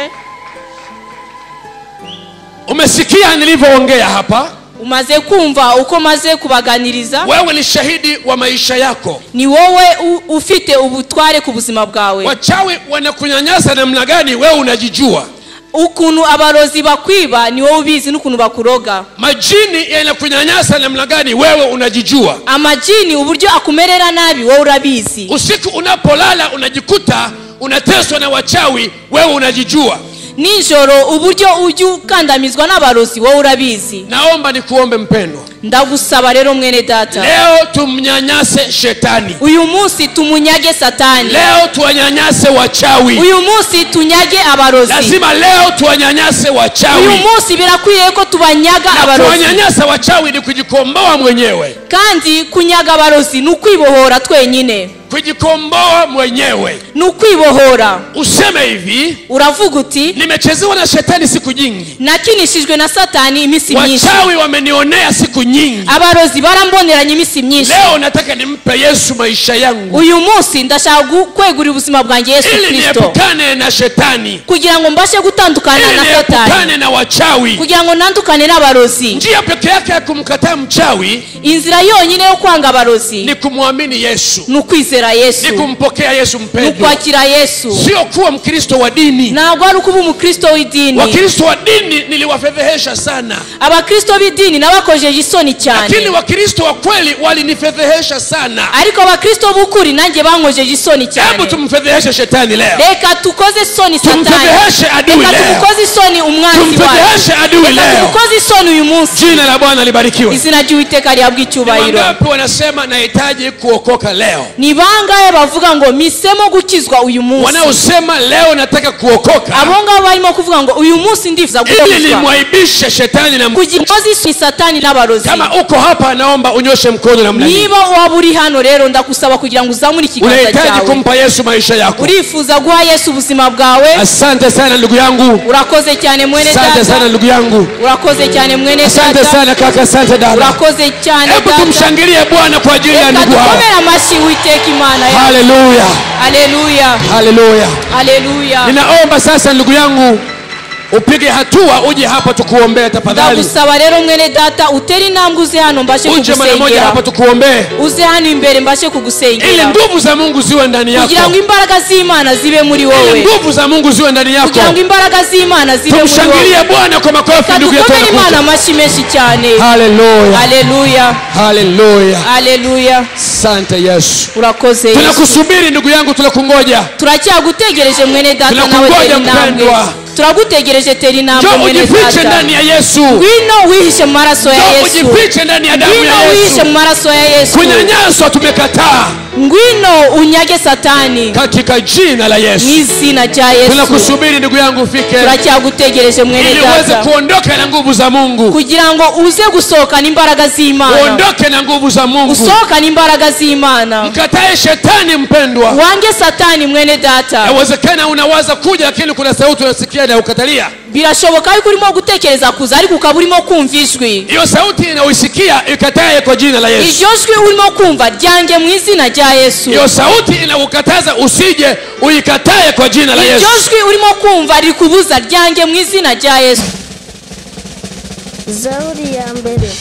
Umesikia nilivyoongea hapa? Umaze kumva uko maze kubaganiriza? Wewe ni shahidi wa maisha yako, ni wowe ufite ubutware ku buzima bwawe. Wachawi wanakunyanyasa namna gani wewe unajijua, ukuntu abarozi bakwiba ni wowe ubizi, n'ukuntu bakuroga. Majini yanakunyanyasa namna gani wewe unajijua, amajini uburyo akumerera nabi wowe urabizi. Usiku unapolala unajikuta unateswa na wachawi, wewe unajijua. Nijoro uburyo ujya ukandamizwa n'abarozi wowe urabizi. Naomba nikuombe mpendwa, ndagusaba rero mwene data, leo tumnyanyase shetani, uyu munsi tumunyage satani, leo tuwanyanyase wachawi, uyu munsi tunyage abarozi, lazima leo tuwanyanyase wachawi, uyu munsi birakwiye ko tubanyaga abarozi. Kuwanyanyasa wachawi ni kujikomboa mwenyewe, kandi kunyaga abarozi ni ukwibohora twenyine, kujikomboa mwenyewe, ni ukwibohora. Useme hivi, uravuga uti nimechezewa na shetani siku nyingi, nakinishijwe na satani imisi myinshi, wachawi wamenionea siku nyingi, abarozi baramboneranye imisi myinshi. Leo nataka nimpe Yesu maisha yangu, uyu munsi ndashaka kwegura ubuzima bwanjye Yesu Kristo, ili niepukane na shetani, kugira ngo mbashe gutandukana na satani, niepukane na wachawi, kugira ngo nandukane n'abarozi. Njia pekee yake ya kumkataa mchawi, inzira yonyine yo kwanga abarozi, ni kumwamini Yesu, ni ukwizera Yesu, ni kumpokea Yesu mpendwa, ni kwakira Yesu, sio kuwa Mkristo wa dini. ntabwo ari kuba umukristo w'idini. Wakristo wa dini niliwafedhehesha sana, abakristo b'idini nabakojeje isoni cyane, lakini Wakristo wa kweli walinifedhehesha sana, ariko abakristo b'ukuri nanjye bankojeje isoni cyane. Hebu tumfedheheshe shetani leo, reka tukoze isoni satani, tumfedheheshe adui leo, reka tukoze isoni umwanzi wacu, tumfedheheshe adui leo, reka tukoze isoni uyu munsi. Jina la Bwana libarikiwe. Izina ry'Uwiteka lihabwe icyubahiro. Wangapi wanasema nahitaji kuokoka leo? Ni bangahe bavuga ngo misemo gukizwa uyu munsi? Wanaosema leo nataka kuokoka, abo ngabo barimo kuvuga ngo uyu munsi ndifuza gukizwa, ili nimwaibishe shetani na kujipoza isoni satani n'abarozi. Kama uko hapa naomba unyoshe mkono namna hii. Niba waba uri hano rero ndakusaba kugira ngo uzamure ikiganza cyawe. Unahitaji kumpa Yesu maisha yako, urifuza guha Yesu ubuzima bwawe. Asante sana ndugu yangu, urakoze cyane mwene data, asante sana ndugu yangu, urakoze cyane mwene data, asante sana kaka, asante dada, urakoze cyane data. Hebu tumshangilie Bwana kwa ajili ya ndugu hao. Tukomere amashyi Uwiteka Imana yacu. Haleluya, haleluya, haleluya, haleluya. Ninaomba sasa ndugu yangu upige hatua uje hapa tukuombee tafadhali. Ndagusaba rero mwene data uteri intambwe uze hano mbashe kugusengera. Uje mara moja hapa tukuombee. Uze hano imbere mbashe kugusengera, ili nguvu za Mungu ziwe ndani yako, kugira ngo imbaraga z'Imana zibe muri wowe, ili nguvu za Mungu ziwe ndani yako, kugira ngo imbaraga z'Imana zibe muri wowe. Tumshangilie Bwana kwa makofi ndugu yetu. Tukomere Imana amashyi menshi cyane. Haleluya, haleluya, haleluya, haleluya. Asante Yesu, urakoze Yesu. Tunakusubiri ndugu yangu, tunakungoja, turacyagutegereje mwene data, nawe teri intambwe, turagutegereje teri intambwe mwene data. Ujifiche ndani ya Yesu, ngwino wihishe mu maraso ya Yesu, ujifiche ndani ya damu ya Yesu, ngwino wihishe mu maraso ya Yesu. Kunyanyaswa tumekataa, ngwino unyage satani katika jina la Yesu, n'izina rya Yesu. Tunakusubiri ndugu yangu ufike, turacyagutegereje mwene data, ili uweze kuondoka na nguvu za Mungu, kugira ngo uze gusohoka n'imbaraga z'Imana, uondoke na nguvu za Mungu, usohoka n'imbaraga z'Imana. Mkatae shetani mpendwa, wange satani mwene data. Yawezekana unawaza kuja lakini kuna sauti unasikia na ukatalia. birashoboka yuko urimo gutekereza kuza ariko ukaba urimo kumva ijwi. Iyo sauti inayoisikia ikatae kwa jina la Yesu. Iryo jwi urimo kumva ryange mu izina rya Yesu. Iyo sauti inakukataza usije, uikatae kwa jina la Yesu. Iryo jwi urimo kumva rikubuza ryange mu izina rya Yesu. Zaburi ya mbere.